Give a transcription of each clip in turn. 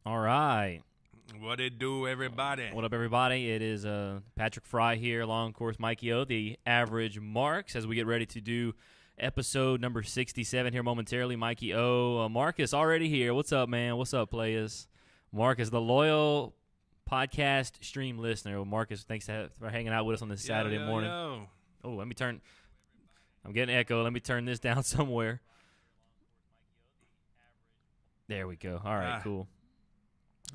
All right. What it do, everybody? What up, everybody? It is Patrick Fry here, along, of course, Mikey O, the average Marks, as we get ready to do episode number 67 here momentarily. Mikey O, Marcus already here. What's up, man? What's up, players? Marcus, the loyal podcast stream listener. Well, Marcus, thanks for hanging out with us on this Saturday morning. Oh, let me turn. I'm getting echo. Let me turn this down somewhere. There we go. All right, cool.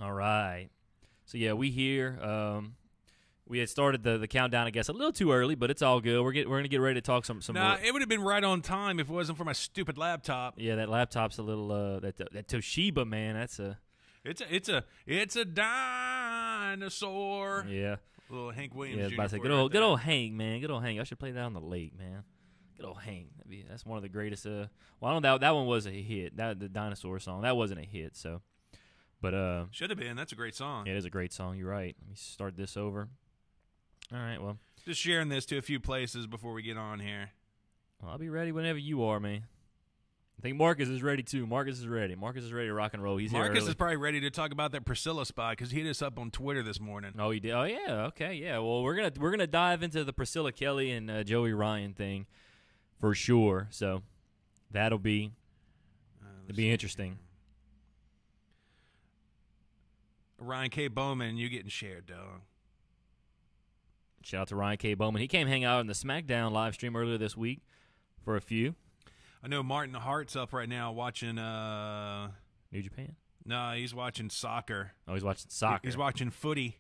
All right. So, yeah, we here. We had started the countdown, I guess, a little too early, but it's all good. We're going to get ready to talk some Nah, it would have been right on time if it wasn't for my stupid laptop. Yeah, that laptop's a little that Toshiba, man. That's a It's a dinosaur. Yeah. Little Hank Williams. Yeah, I was about to say, good old Hank, man. Good old Hank. I should play that on the lake, man. Good old Hank. That's one of the greatest. Well, I don't know, that one was a hit. The dinosaur song, that wasn't a hit. So, but should have been. That's a great song. Yeah, it is a great song. You're right. Let me start this over. All right. Well, just sharing this to a few places before we get on here. Well, I'll be ready whenever you are, man. I think Marcus is ready too. Marcus is ready. Marcus is ready to rock and roll. Marcus is probably ready to talk about that Priscilla spot because he hit us up on Twitter this morning. Oh, he did. Oh, yeah. Okay, yeah. Well, we're gonna dive into the Priscilla Kelly and Joey Ryan thing for sure. So it'll be interesting. Ryan K. Bowman, you getting shared, dog. Shout out to Ryan K. Bowman. He came hang out in the SmackDown live stream earlier this week for a few. I know Martin Hart's up right now watching New Japan. No, he's watching soccer. Oh, he's watching soccer. He's watching footy.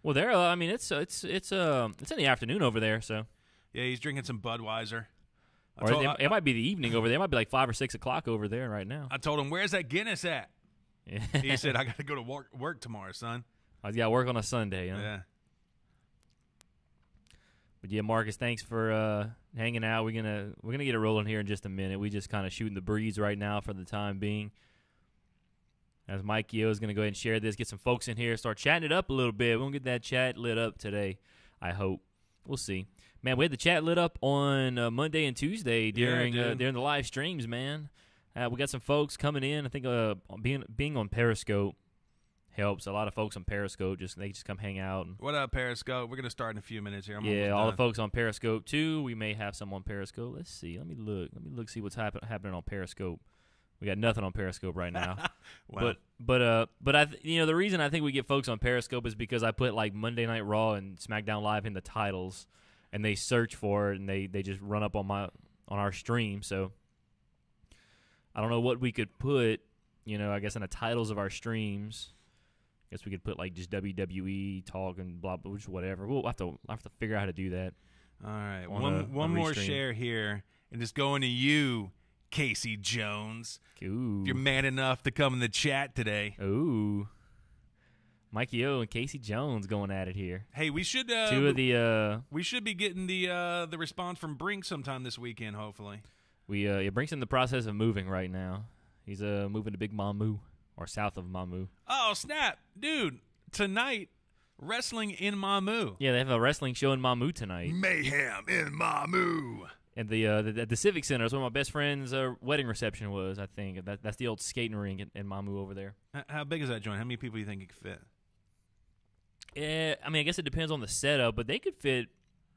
Well, there. I mean, it's in the afternoon over there. So yeah, he's drinking some Budweiser. It might be the evening over there. It might be like 5 or 6 o'clock over there right now. I told him, "Where's that Guinness at?" Yeah. He said, "I got to go to work tomorrow, son." I got to work on a Sunday. Huh? Yeah. But yeah, Marcus, thanks for hanging out. We're gonna get it rolling here in just a minute. We just kind of shooting the breeze right now for the time being. As Mikey O is gonna go ahead and share this, get some folks in here, start chatting it up a little bit. We're gonna get that chat lit up today. I hope. We'll see. Man, we had the chat lit up on Monday and Tuesday during the live streams. Man, we got some folks coming in. I think being on Periscope helps. A lot of folks on Periscope they just come hang out. What up, Periscope? We're gonna start in a few minutes here. All the folks on Periscope too. We may have some on Periscope. Let's see. Let me look. See what's happening on Periscope. We got nothing on Periscope right now. Wow. But the reason I think we get folks on Periscope is because I put like Monday Night Raw and SmackDown Live in the titles, and they search for it and they just run up on our stream. So I don't know what we could put. I guess in the titles of our streams. Guess we could put like just WWE talk and blah blah, just whatever. We'll have to figure out how to do that. All right, one more share here, and it's going to you, Casey Jones. Ooh. If you're man enough to come in the chat today. Ooh, Mikey O and Casey Jones going at it here. Hey, we should we should be getting the response from Brink sometime this weekend. Hopefully, Brink's in the process of moving right now. He's moving to Big Mamu. Or south of Mamu. Oh, snap. Dude, tonight, wrestling in Mamu. Yeah, they have a wrestling show in Mamu tonight. Mayhem in Mamu. And the Civic Center is where my best friend's wedding reception was, I think. That's the old skating rink in Mamu over there. How big is that joint? How many people do you think it could fit? Yeah, I mean, I guess it depends on the setup, but they could fit,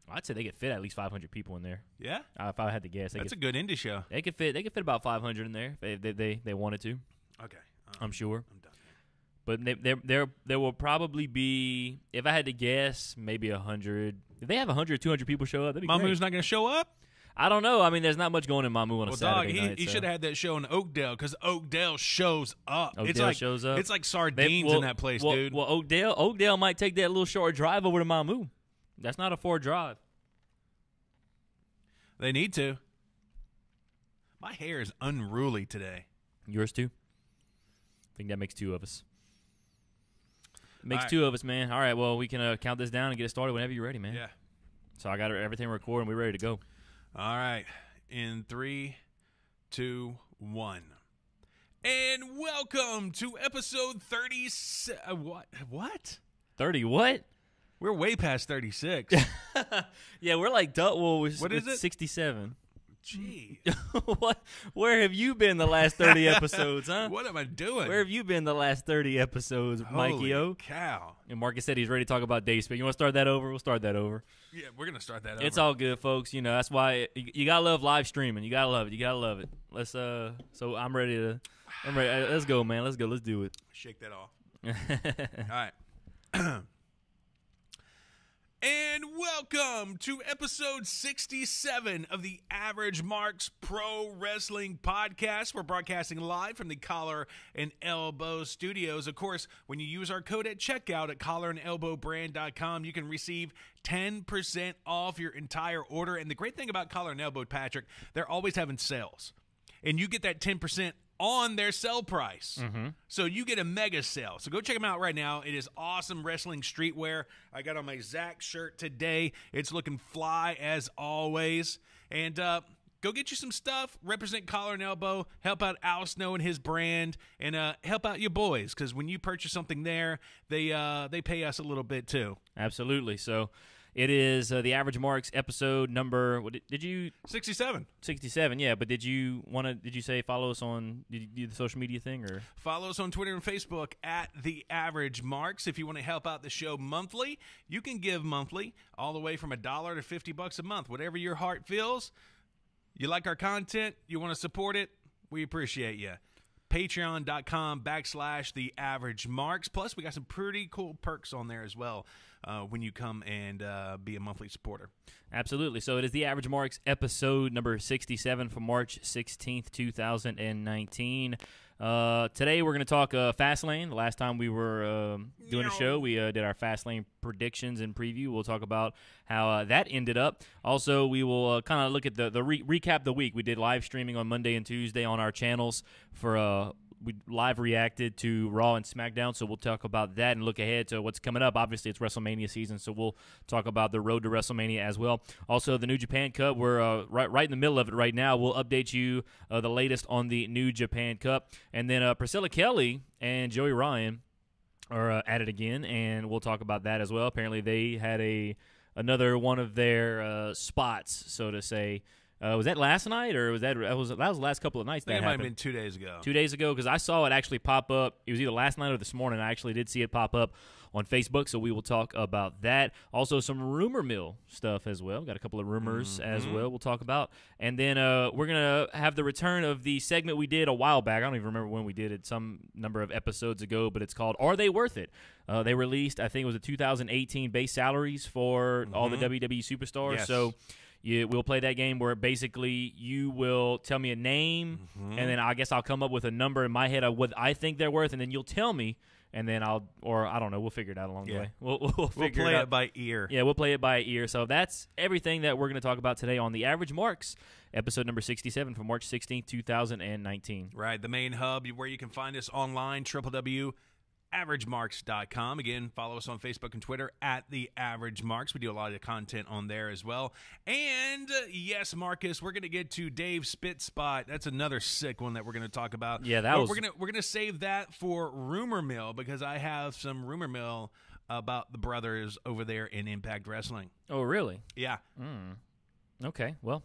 I'd say they could fit at least 500 people in there. Yeah? If I had to guess. That's a good indie show. They could fit about 500 in there if they wanted to. Okay. I'm sure. I'm done here. But there will probably be, if I had to guess, maybe 100. If they have 100, 200 people show up, that'd be great. Mamu's not going to show up? I don't know. I mean, there's not much going in Mamu on a Saturday night. He should have had that show in Oakdale because Oakdale shows up. Shows up. It's like sardines in that place, dude. Well, Oakdale might take that little short drive over to Mamu. That's not a 4 drive. They need to. My hair is unruly today. Yours too? I think that makes 2 of us. Makes right. 2 of us, man. All right, well, we can count this down and get it started whenever you're ready, man. Yeah. So I got everything recorded and we're ready to go. All right. In 3, 2, 1. And welcome to episode 36. What? 30 what? We're way past 36. Yeah, we're like, what is it? 67. Gee. What? Where have you been the last 30 episodes, huh? What am I doing? Where have you been the last 30 episodes, Mikey O? Holy cow. And Marcus said he's ready to talk about day spin. You want to start that over? We'll start that over. Yeah, we're going to start that over. It's all good, folks. You know, that's why you got to love live streaming. You got to love it. You got to love it. So I'm ready. Let's go, man. Let's go. Let's do it. Shake that off. All right. And welcome to episode 67 of the Average Marks Pro Wrestling Podcast. We're broadcasting live from the Collar and Elbow Studios. Of course, when you use our code at checkout at collarandelbowbrand.com, you can receive 10% off your entire order. And the great thing about Collar and Elbow, Patrick, they're always having sales. And you get that 10% on their sell price. Mm-hmm. So you get a mega sale. So go check them out right now. It is awesome wrestling streetwear. I got on my Zach shirt today. It's looking fly as always. And go get you some stuff. Represent Collar and Elbow. Help out Al Snow and his brand. And help out your boys. Because when you purchase something there, they pay us a little bit too. Absolutely. So it is the Average Marks episode number. What did you? 67. 67. Yeah, but did you say follow us on? Did you do the social media thing or follow us on Twitter and Facebook at the Average Marks? If you want to help out the show monthly, you can give monthly, all the way from $1 to $50 a month, whatever your heart feels. You like our content? You want to support it? We appreciate you. Patreon.com/the Average Marks. Plus, we got some pretty cool perks on there as well when you come and be a monthly supporter. Absolutely. So it is the Average Marks episode number 67 for March 16th, 2019. Today we're going to talk Fastlane. The last time we were doing a show, we did our Fastlane predictions and preview. We'll talk about how that ended up. Also, we will kind of look at the recap the week. We did live streaming on Monday and Tuesday on our channels for we live reacted to Raw and SmackDown, so we'll talk about that and look ahead to what's coming up. Obviously, it's WrestleMania season, so we'll talk about the road to WrestleMania as well. Also, the New Japan Cup, we're right in the middle of it right now. We'll update you the latest on the New Japan Cup. And then Priscilla Kelly and Joey Ryan are at it again, and we'll talk about that as well. Apparently, they had another one of their spots, so to say. Was that last night, or that was the last couple of nights? I think it might have been 2 days ago. 2 days ago, because I saw it actually pop up. It was either last night or this morning. I actually did see it pop up on Facebook, so we will talk about that. Also, some rumor mill stuff as well. Got a couple of rumors as well we'll talk about. And then we're going to have the return of the segment we did a while back. I don't even remember when we did it, some number of episodes ago, but it's called Are They Worth It? They released, I think it was the 2018 base salaries for all the WWE superstars. Yes. So we'll play that game where basically you will tell me a name, and then I guess I'll come up with a number in my head of what I think they're worth, and then you'll tell me, and then I don't know, we'll figure it out along the way. We'll play it by ear. Yeah, we'll play it by ear. So that's everything that we're going to talk about today on the Average Marks, episode number 67 for March 16th, 2019. Right, the main hub where you can find us online, www.averagemarks.com. Again, follow us on Facebook and Twitter at The Average Marks. We do a lot of content on there as well. And, yes, Marcus, we're going to get to Dave's Spit Spot. That's another sick one that we're going to talk about. Yeah, we're going to save that for Rumor Mill, because I have some Rumor Mill about the brothers over there in Impact Wrestling. Oh, really? Yeah. Okay, well,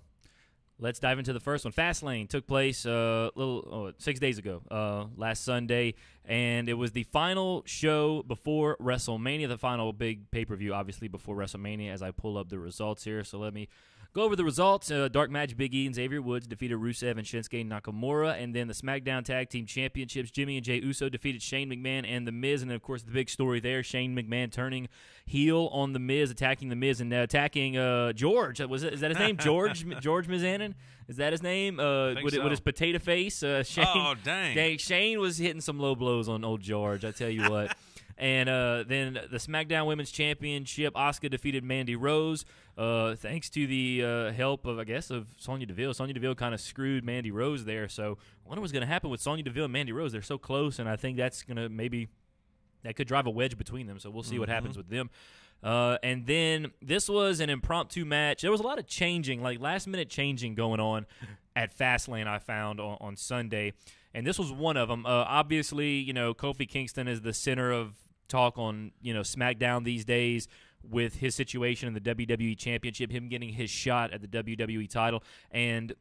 let's dive into the first one. Fastlane took place 6 days ago, last Sunday, and it was the final show before WrestleMania, the final big pay-per-view, obviously, before WrestleMania, as I pull up the results here. So let me go over the results. Dark Match, Big E and Xavier Woods defeated Rusev and Shinsuke Nakamura. And then the SmackDown Tag Team Championships, Jimmy and Jey Uso defeated Shane McMahon and The Miz. And, of course, the big story there, Shane McMahon turning heel on The Miz, attacking The Miz, and attacking George. Is that his name? George Mizanin? Is that his name? With his potato face? Shane, oh, dang. Shane was hitting some low blows on old George, I tell you what. And then the SmackDown Women's Championship, Asuka defeated Mandy Rose, thanks to the help of Sonya Deville. Sonya Deville kind of screwed Mandy Rose there. So I wonder what's going to happen with Sonya Deville and Mandy Rose. They're so close, and I think that's going to that could drive a wedge between them. So we'll see what happens with them. And then this was an impromptu match. There was a lot of changing, like last-minute changing going on at Fastlane, I found on Sunday. And this was one of them. Obviously, Kofi Kingston is the center of talk on SmackDown these days with his situation in the WWE Championship, him getting his shot at the WWE title. And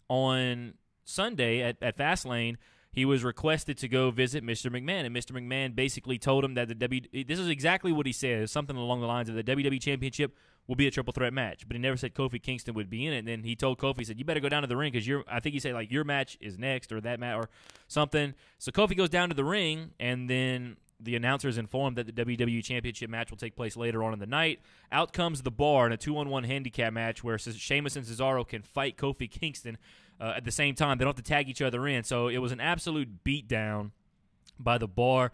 on Sunday at Fastlane, he was requested to go visit Mr. McMahon, and Mr. McMahon basically told him that this is exactly what he said, something along the lines of the WWE Championship will be a triple threat match, but he never said Kofi Kingston would be in it. And then he told Kofi, he said, you better go down to the ring because I think he said like your match is next or that match or something. So Kofi goes down to the ring, and then the announcers informed that the WWE Championship match will take place later on in the night. Out comes the Bar in a 2-on-1 handicap match where Sheamus and Cesaro can fight Kofi Kingston at the same time. They don't have to tag each other in. So it was an absolute beatdown by the Bar.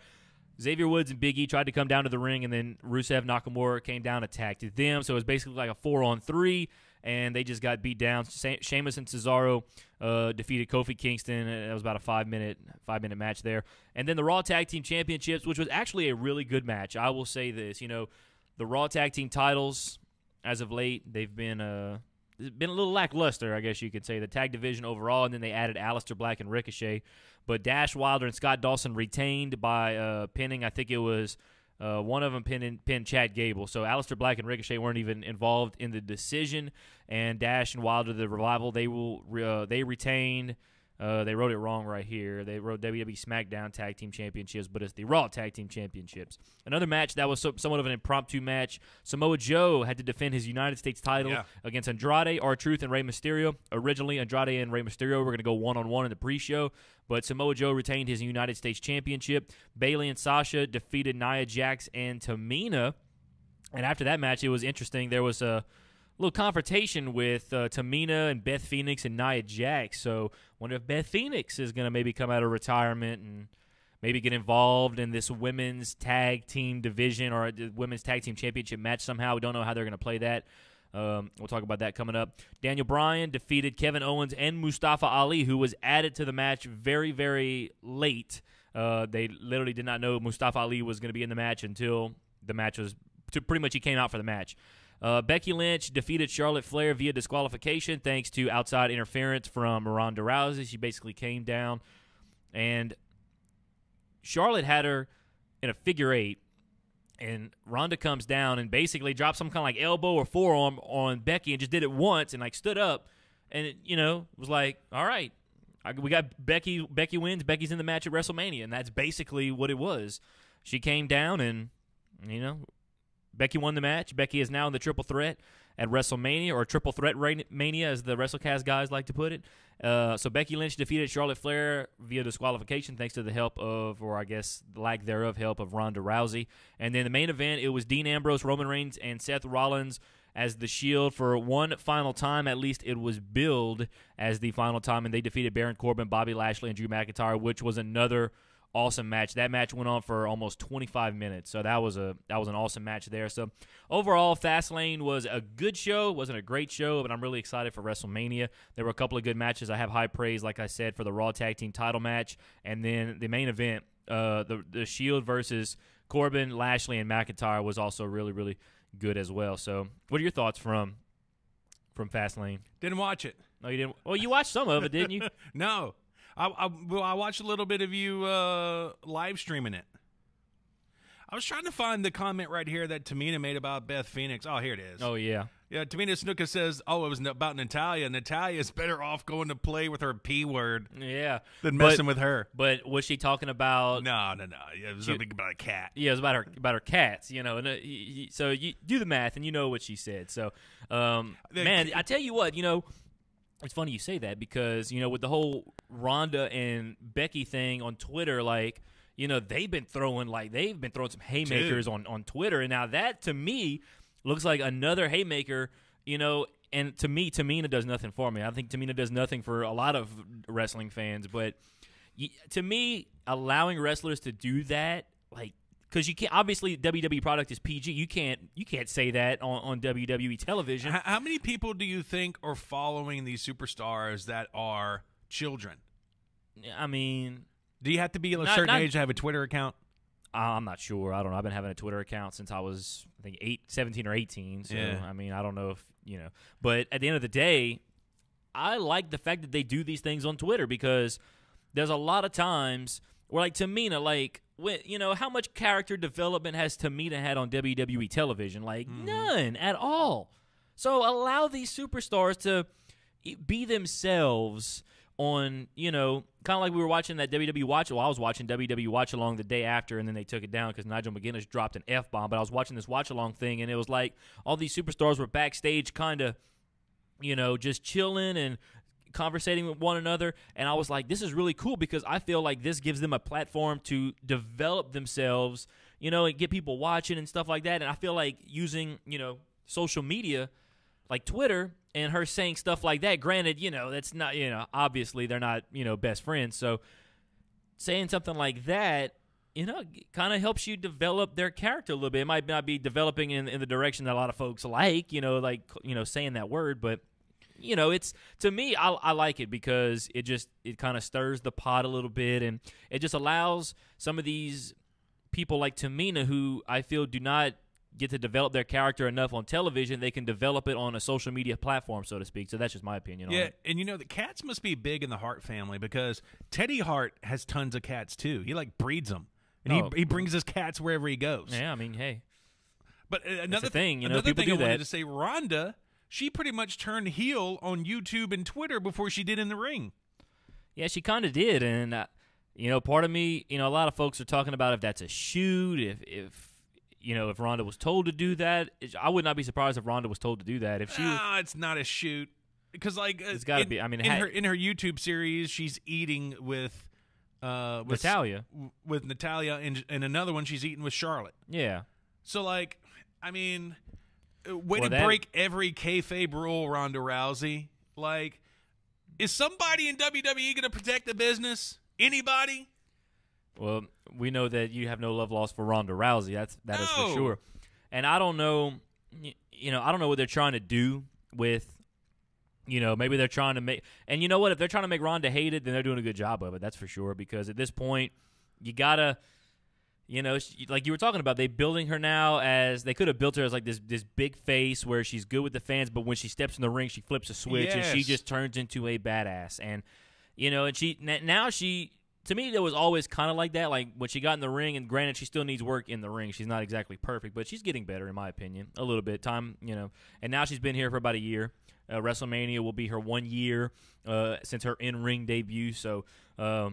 Xavier Woods and Big E tried to come down to the ring, and then Rusev Nakamura came down, attacked them. So it was basically like a 4-on-3, and they just got beat down. Sheamus and Cesaro defeated Kofi Kingston. It was about a 5-minute match there. And then the Raw Tag Team Championships, which was actually a really good match. I will say this. The Raw Tag Team titles, as of late, they've been a little lackluster, I guess you could say, the tag division overall, and then they added Aleister Black and Ricochet. But Dash Wilder and Scott Dawson retained by pinning. I think it was one of them pinned Chad Gable. So Aleister Black and Ricochet weren't even involved in the decision. And Dash and Wilder, the Revival, they retained. They wrote it wrong right here. They wrote WWE SmackDown Tag Team Championships, but it's the Raw Tag Team Championships. Another match that was somewhat of an impromptu match. Samoa Joe had to defend his United States title against Andrade, R-Truth, and Rey Mysterio. Originally, Andrade and Rey Mysterio were going to go one-on-one in the pre-show, but Samoa Joe retained his United States Championship. Bayley and Sasha defeated Nia Jax and Tamina. And after that match, it was interesting. There was a little confrontation with Tamina and Beth Phoenix and Nia Jax. So wonder if Beth Phoenix is going to maybe come out of retirement and maybe get involved in this women's tag team division or the women's tag team championship match somehow. We don't know how they're going to play that. We'll talk about that coming up. Daniel Bryan defeated Kevin Owens and Mustafa Ali, who was added to the match very, very late. They literally did not know Mustafa Ali was going to be in the match until the match was pretty much he came out for the match. Becky Lynch defeated Charlotte Flair via disqualification thanks to outside interference from Ronda Rousey. She basically came down, and Charlotte had her in a figure eight, and Ronda comes down and basically dropped some kind of like elbow or forearm on Becky and just did it once and like stood up, and it, was like, all right, we got Becky. Becky wins. Becky's in the match at WrestleMania, and that's basically what it was. She came down and Becky won the match. Becky is now in the triple threat at WrestleMania, or triple threat mania, as the WrestleCast guys like to put it. So Becky Lynch defeated Charlotte Flair via disqualification thanks to the help of, or I guess lack thereof, help of Ronda Rousey. And then the main event, it was Dean Ambrose, Roman Reigns, and Seth Rollins as the Shield for one final time. At least it was billed as the final time, and they defeated Baron Corbin, Bobby Lashley, and Drew McIntyre, which was another awesome match. That match went on for almost 25 minutes, so that was an awesome match there. So overall, Fastlane was a good show. It wasn't a great show, but I'm really excited for WrestleMania. There were a couple of good matches. I have high praise, like I said, for the Raw Tag Team title match, and then the main event, the Shield versus Corbin, Lashley, and McIntyre was also really, really good as well. So what are your thoughts from Fastlane? Didn't watch it. No, you didn't. Well, you watched some of it, didn't you? No. I watched a little bit of you live streaming it. I was trying to find the comment right here that Tamina made about Beth Phoenix. Oh, here it is. Oh, yeah. Yeah, Tamina Snuka says, it was about Natalya. Natalia's better off going to play with her P word than messing with her. But was she talking about... No. It was about a cat. Yeah, it was about her cats, And so you do the math, and you know what she said. So, man, I tell you what, it's funny you say that because, with the whole Ronda and Becky thing on Twitter, they've been throwing some haymakers on Twitter. And now that, to me, looks like another haymaker, and to me, Tamina does nothing for me. I think Tamina does nothing for a lot of wrestling fans. But to me, allowing wrestlers to do that, because you can't, obviously WWE product is PG. You can't say that on WWE television. How many people do you think are following these superstars that are children? I mean, do you have to be a certain age to have a Twitter account? I'm not sure. I don't know. I've been having a Twitter account since I was, I think, 17 or 18. So, yeah. I mean, I don't know if, But at the end of the day, I like the fact that they do these things on Twitter because there's a lot of times where, Tamina, how much character development has Tamina had on WWE television? None at all. So allow these superstars to be themselves on, kind of like we were watching that WWE Watch. Well, I was watching WWE Watch Along the day after, and then they took it down because Nigel McGuinness dropped an F-bomb. But I was watching this Watch Along thing, and it was like all these superstars were backstage kind of, just chilling and conversating with one another. And I was like, this is really cool because I feel like this gives them a platform to develop themselves, and get people watching and stuff like that. And I feel like using, social media like Twitter and her saying stuff like that, granted, that's not, obviously they're not, best friends. So saying something like that, kind of helps you develop their character a little bit. It might not be developing in the direction that a lot of folks like, saying that word, but it's, to me, I like it because it kind of stirs the pot a little bit, and it just allows some of these people like Tamina, who I feel do not get to develop their character enough on television, they can develop it on a social media platform, so to speak. So that's just my opinion on it. And the cats must be big in the Hart family because Teddy Hart has tons of cats too. He breeds them, and he brings his cats wherever he goes. Yeah, I mean, hey. But another thing, another people thing do I wanted that. to say, Rhonda, she pretty much turned heel on YouTube and Twitter before she did in the ring. Yeah, she kind of did, and part of me, a lot of folks are talking about if that's a shoot, if Rhonda was told to do that. I would not be surprised if Rhonda was told to do that. If she, it's not a shoot because it's got to be. I mean, in her YouTube series, she's eating with Natalya, and another one she's eating with Charlotte. Yeah. So way to break every kayfabe rule, Ronda Rousey. Is somebody in WWE going to protect the business? Anybody? Well, we know that you have no love lost for Ronda Rousey. That is for sure. And I don't know, I don't know what they're trying to do with, maybe they're trying to make, and you know what? If they're trying to make Ronda hated, then they're doing a good job of it. That's for sure. Because at this point, you gotta, like you were talking about, they building her now as they could have built her as like this big face where she's good with the fans, but when she steps in the ring, she flips a switch and she just turns into a badass. And and she. To me, it was always kind of like that. Like when she got in the ring, and granted, she still needs work in the ring. She's not exactly perfect, but she's getting better, in my opinion, a little bit. And now she's been here for about a year. WrestleMania will be her 1 year since her in-ring debut. So I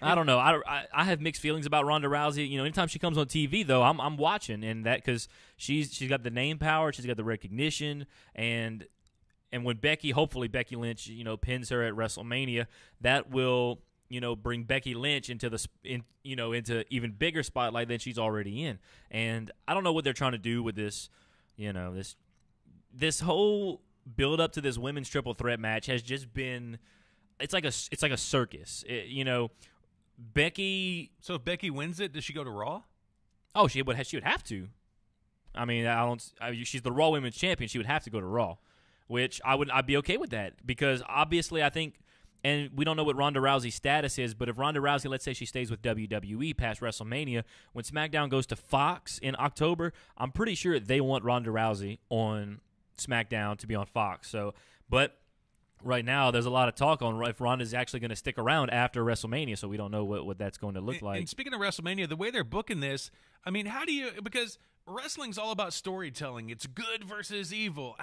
don't know. I have mixed feelings about Ronda Rousey. Anytime she comes on TV, though, I'm watching, and that because she's got the name power, she's got the recognition, and when hopefully Becky Lynch, pins her at WrestleMania, that will bring Becky Lynch into into even bigger spotlight than she's already in. And I don't know what they're trying to do with this, this whole build up to this women's triple threat match has just been, it's like a circus. Becky. So if Becky wins it, does she go to Raw? Oh, she would have to. I mean, she's the Raw Women's Champion. She would have to go to Raw, which I'd be okay with that because obviously I think. And we don't know what Ronda Rousey's status is, but if Ronda Rousey, let's say she stays with WWE past WrestleMania, when SmackDown goes to Fox in October, I'm pretty sure they want Ronda Rousey on SmackDown to be on Fox. But right now, there's a lot of talk on if Ronda's actually going to stick around after WrestleMania, so we don't know what that's going to look like. And speaking of WrestleMania, the way they're booking this, I mean, because wrestling's all about storytelling. It's good versus evil.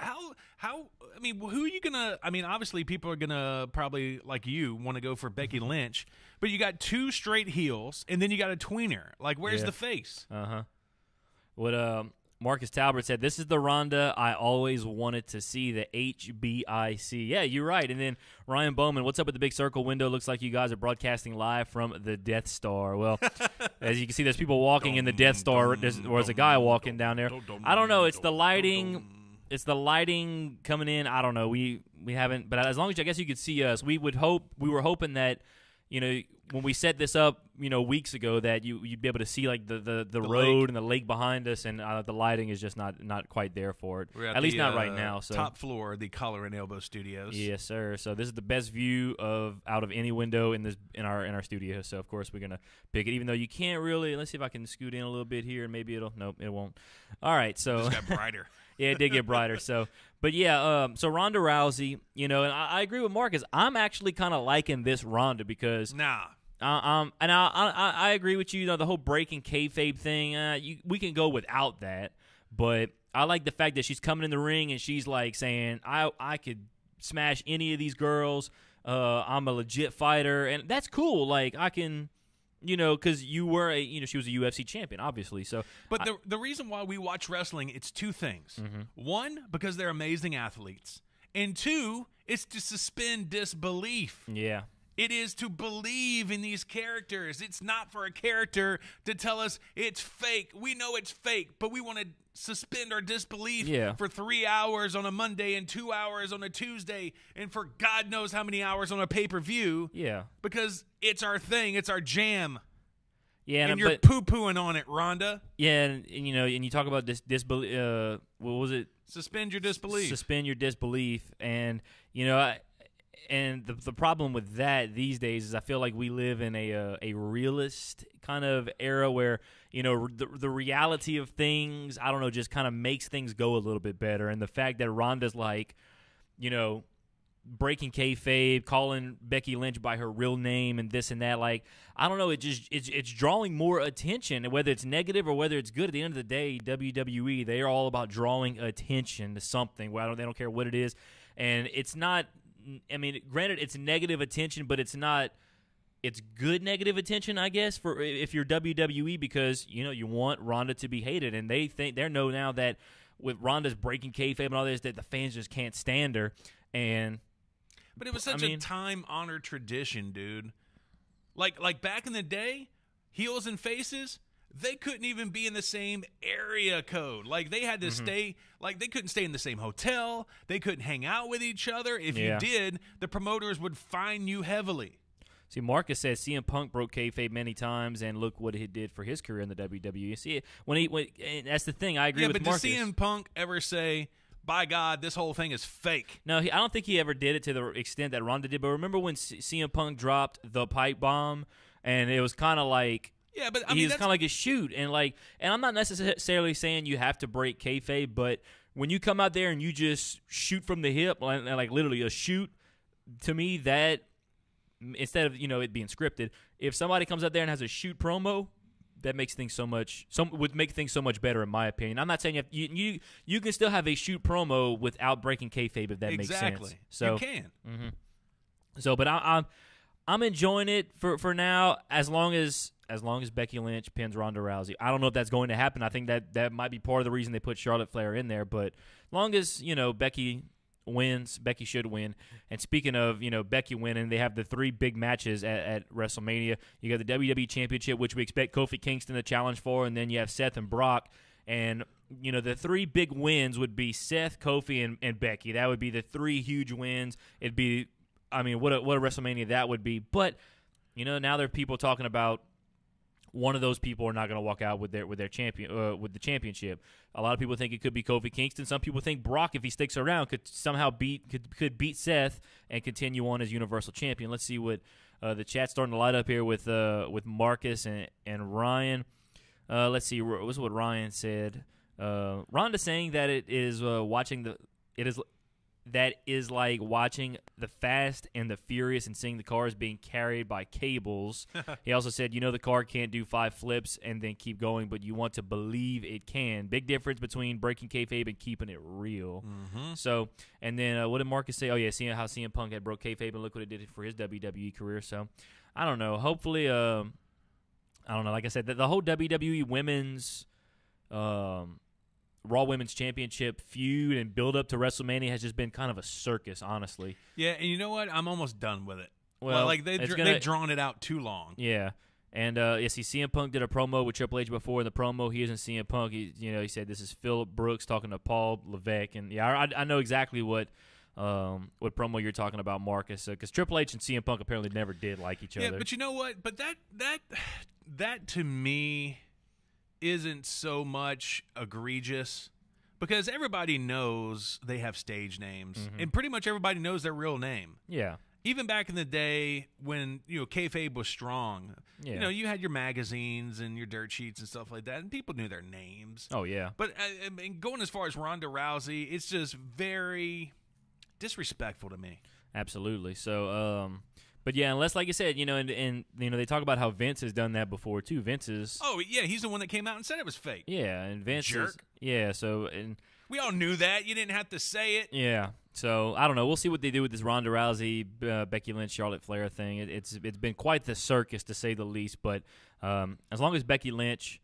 Who are you going to, obviously people are going to probably, like you, want to go for Becky Lynch, but you got two straight heels, and then you got a tweener. Where's the face? Uh-huh. What Marcus Talbot said, this is the Ronda I always wanted to see, the HBIC. Yeah, you're right. And then Ryan Bowman, what's up with the big circle window? Looks like you guys are broadcasting live from the Death Star. Well, as you can see, there's people walking in the Death Star. There's a guy walking down there. I don't know. It's the lighting. It's the lighting coming in. I don't know. We haven't. But as long as I guess you could see us, we were hoping that, when we set this up, weeks ago, that you'd be able to see the road lake and the lake behind us, and the lighting is just not quite there for it. At least not right now. So top floor, the Collar and Elbow Studios. Yes, sir. So this is the best view out of any window in our studio. So of course we're gonna pick it, even though you can't really. Let's see if I can scoot in a little bit here, and maybe it'll. Nope, it won't. All right, so it just got brighter. Yeah, it did get brighter. So, but yeah, so Ronda Rousey, and I agree with Marcus. I'm actually kind of liking this Ronda because and I agree with you. The whole breaking kayfabe thing, we can go without that. But I like the fact that she's coming in the ring and she's like saying, I could smash any of these girls. I'm a legit fighter, and that's cool. Like, I can, because you were she was a UFC champion, obviously. So, but the reason why we watch wrestling, it's two things. Mm-hmm. One, because they're amazing athletes, and two, it's to suspend disbelief. Yeah. It is to believe in these characters. It's not for a character to tell us it's fake. We know it's fake, but we want to suspend our disbelief for 3 hours on a Monday and 2 hours on a Tuesday and for God knows how many hours on a pay-per-view. Yeah. Because it's our thing. It's our jam. Yeah, and you're poo-pooing on it, Rhonda. Yeah, and you talk about disbelief. What was it? Suspend your disbelief. Suspend your disbelief, and and the problem with that these days is I feel like we live in a realist kind of era where the reality of things, I don't know, just kind of makes things go a little bit better. And the fact that Ronda's like, breaking kayfabe, calling Becky Lynch by her real name and this and that, like, I don't know, it's drawing more attention, and whether it's negative or whether it's good, at the end of the day, WWE, they are all about drawing attention to something. Well, they don't care what it is, and it's not. I mean, granted, it's negative attention, but it's not. It's good negative attention, I guess, for if you're WWE, because you want Ronda to be hated, and they know now that with Ronda's breaking kayfabe and all this, that the fans just can't stand her. But it was such a time-honored tradition, dude. Like back in the day, heels and faces, they couldn't even be in the same area code. Like, they had to stay, like, they couldn't stay in the same hotel. They couldn't hang out with each other. If you did, the promoters would fine you heavily. See, Marcus says CM Punk broke kayfabe many times, and look what he did for his career in the WWE. See, and that's the thing. I agree with Marcus. Yeah, but does CM Punk ever say, by God, this whole thing is fake? No, I don't think he ever did it to the extent that Ronda did. But remember when CM Punk dropped the pipe bomb, and it was kind of like, yeah, but he was kind of like a shoot, and I'm not necessarily saying you have to break kayfabe, but when you come out there and you just shoot from the hip, like literally a shoot, to me that instead of it being scripted, if somebody comes out there and has a shoot promo, that makes things would make things so much better, in my opinion. I'm not saying you can still have a shoot promo without breaking kayfabe, if that makes sense. So you can. Mm-hmm. So, but I'm enjoying it for now, as long as Becky Lynch pins Ronda Rousey. I don't know if that's going to happen. I think that might be part of the reason they put Charlotte Flair in there. But as long as Becky wins, Becky should win. And speaking of Becky winning, they have the 3 big matches at WrestleMania. You got the WWE Championship, which we expect Kofi Kingston to challenge for, and then you have Seth and Brock. And the 3 big wins would be Seth, Kofi, and Becky. That would be the 3 huge wins. It'd be, I mean, what a WrestleMania that would be. But now there are people talking about one of those people are not going to walk out with their champion with the championship. A lot of people think it could be Kofi Kingston. Some people think Brock, if he sticks around, could somehow beat Seth and continue on as Universal Champion. Let's see what the chat's starting to light up here with Marcus and Ryan. Let's see. This is what Ryan said. Ronda saying that it is like watching the Fast and the Furious and seeing the cars being carried by cables. He also said, the car can't do 5 flips and then keep going, but you want to believe it can. Big difference between breaking kayfabe and keeping it real. Mm-hmm. So, and then what did Marcus say? Oh, yeah, seeing how CM Punk had broke kayfabe, and look what it did for his WWE career. So, I don't know. Hopefully, I don't know. Like I said, the whole WWE women's Raw Women's Championship feud and build up to WrestleMania has just been kind of a circus, honestly. Yeah, and you know what? I'm almost done with it. Well, like they've drawn it out too long. Yeah, and CM Punk did a promo with Triple H before. In the promo, he isn't CM Punk. He said this is Phillip Brooks talking to Paul Levesque, and yeah, I know exactly what promo you're talking about, Marcus, because Triple H and CM Punk apparently never did like each other. Yeah, but you know what? But that to me isn't so much egregious, because everybody knows they have stage names, and pretty much everybody knows their real name. Yeah. Even back in the day when kayfabe was strong, you had your magazines and your dirt sheets and stuff like that, and people knew their names. Oh yeah. But I mean, going as far as Ronda Rousey, it's just very disrespectful to me. Absolutely. So, but yeah, unless, like you said, and they talk about how Vince has done that before too. Vince is. Oh yeah, he's the one that came out and said it was fake. Yeah, and Vince jerk. is. Yeah. So, and We all knew that. You didn't have to say it. Yeah. So I don't know. We'll see what they do with this Ronda Rousey, Becky Lynch, Charlotte Flair thing. It's been quite the circus, to say the least. But as long as Becky Lynch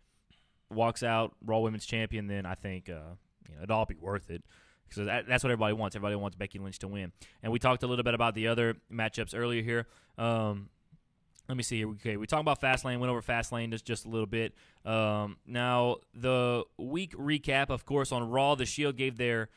walks out Raw Women's Champion, then I think it'll all be worth it. Because that's what everybody wants. Everybody wants Becky Lynch to win. And we talked a little bit about the other matchups earlier here. Let me see here. Okay, we talked about Fastlane. Went over Fastlane just a little bit. Now, the week recap, of course, on Raw, The Shield gave their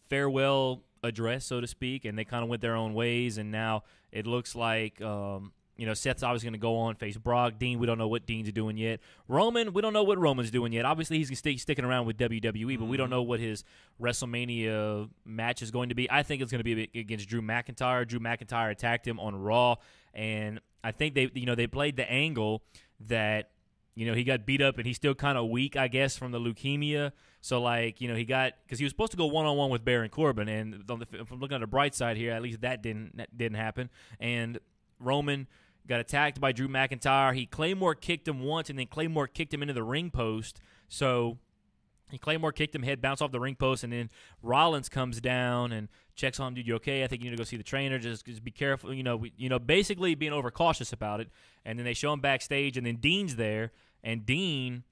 farewell address, so to speak, and they kind of went their own ways. And now it looks like Seth's obviously going to go on, face Brock. Dean, we don't know what Dean's doing yet. Roman, we don't know what Roman's doing yet. Obviously, he's sticking around with WWE, but we don't know what his WrestleMania match is going to be. I think it's going to be against Drew McIntyre. Drew McIntyre attacked him on Raw, and I think they played the angle that he got beat up and he's still kind of weak, I guess, from the leukemia. So because he was supposed to go one-on-one with Baron Corbin, and if I'm looking at the bright side here, at least that didn't happen. And Roman got attacked by Drew McIntyre. He Claymore kicked him once, and then Claymore kicked him into the ring post. So he Claymore kicked him, head bounced off the ring post, and then Rollins comes down and checks on him. Dude, you okay? I think you need to go see the trainer. Just be careful. Basically being overcautious about it. And then they show him backstage, and then Dean's there, and Dean,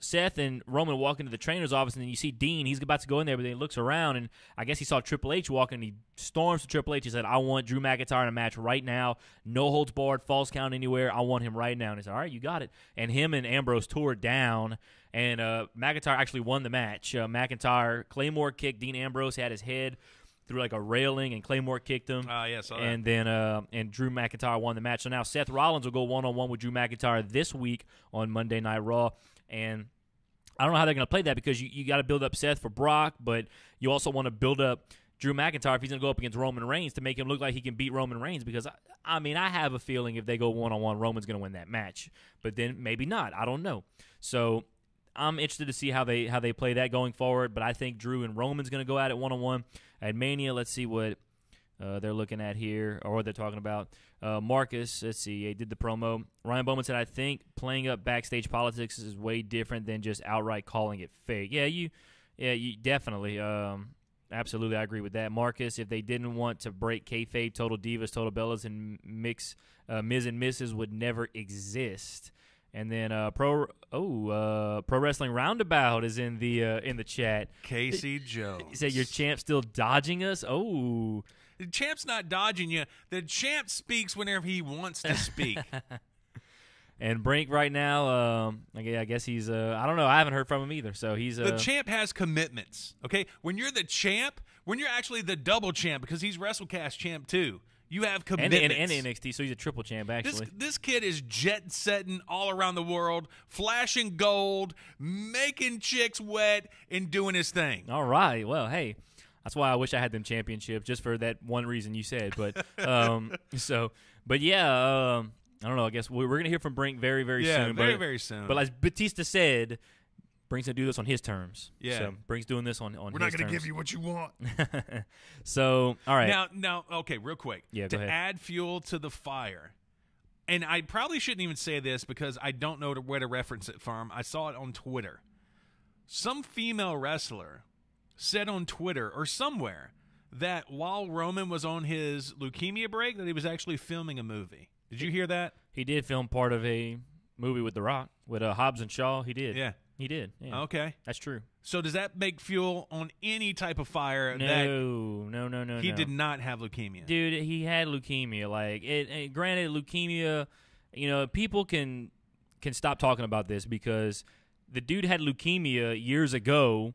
Seth and Roman walk into the trainer's office, and then you see Dean. He's about to go in there, but then he looks around, and I guess he saw Triple H walking, and he storms to Triple H. He said, I want Drew McIntyre in a match right now. No holds barred, false count anywhere. I want him right now. And he said, all right, you got it. And him and Ambrose tore down, and McIntyre actually won the match. McIntyre, Claymore kicked Dean Ambrose, had his head through like a railing, and Claymore kicked him. Yeah, saw that. And then and Drew McIntyre won the match. So now Seth Rollins will go one-on-one with Drew McIntyre this week on Monday Night Raw. And I don't know how they're going to play that, because you got to build up Seth for Brock, but you also want to build up Drew McIntyre if he's going to go up against Roman Reigns to make him look like he can beat Roman Reigns, because, I have a feeling if they go one-on-one, Roman's going to win that match. But then maybe not. I don't know. So I'm interested to see how they play that going forward, but I think Drew and Roman's going to go at it one-on-one. At Mania, let's see what they're looking at here, or what they're talking about. Marcus, let's see, he did the promo. Ryan Bowman said, I think playing up backstage politics is way different than just outright calling it fake. Yeah, you definitely. Absolutely, I agree with that. Marcus, if they didn't want to break kayfabe, Total Divas, Total Bellas, and Miz and Mrs. would never exist. And then Pro Wrestling Roundabout is in the chat. Casey Jones. He said, your champ still dodging us? Oh. The champ's not dodging you. The champ speaks whenever he wants to speak. And Brink right now, I guess he's, I don't know. I haven't heard from him either. So he's the champ has commitments, okay? When you're the champ, when you're actually the double champ, because he's WrestleCast champ too, you have commitments. And NXT, so he's a triple champ, actually. This kid is jet-setting all around the world, flashing gold, making chicks wet, and doing his thing. All right. Well, hey, that's why I wish I had them championships, just for that one reason you said. But yeah, I don't know. I guess we're going to hear from Brink very, very soon. Very soon. But as Batista said, Brink's going to do this on his terms. Yeah. So Brink's doing this on his terms. We're not going to give you what you want. So, all right. Now, okay, real quick. Yeah, go ahead. To add fuel to the fire, and I probably shouldn't even say this because I don't know where to reference it from. I saw it on Twitter. Some female wrestler said on Twitter or somewhere that while Roman was on his leukemia break, that he was actually filming a movie. Did you hear that? He did film part of a movie with The Rock, with Hobbs and Shaw. He did. Yeah. He did. Yeah. Okay. That's true. So does that make fuel on any type of fire? No. He did not have leukemia. Dude, he had leukemia. Like, granted, leukemia, people can stop talking about this, because the dude had leukemia years ago,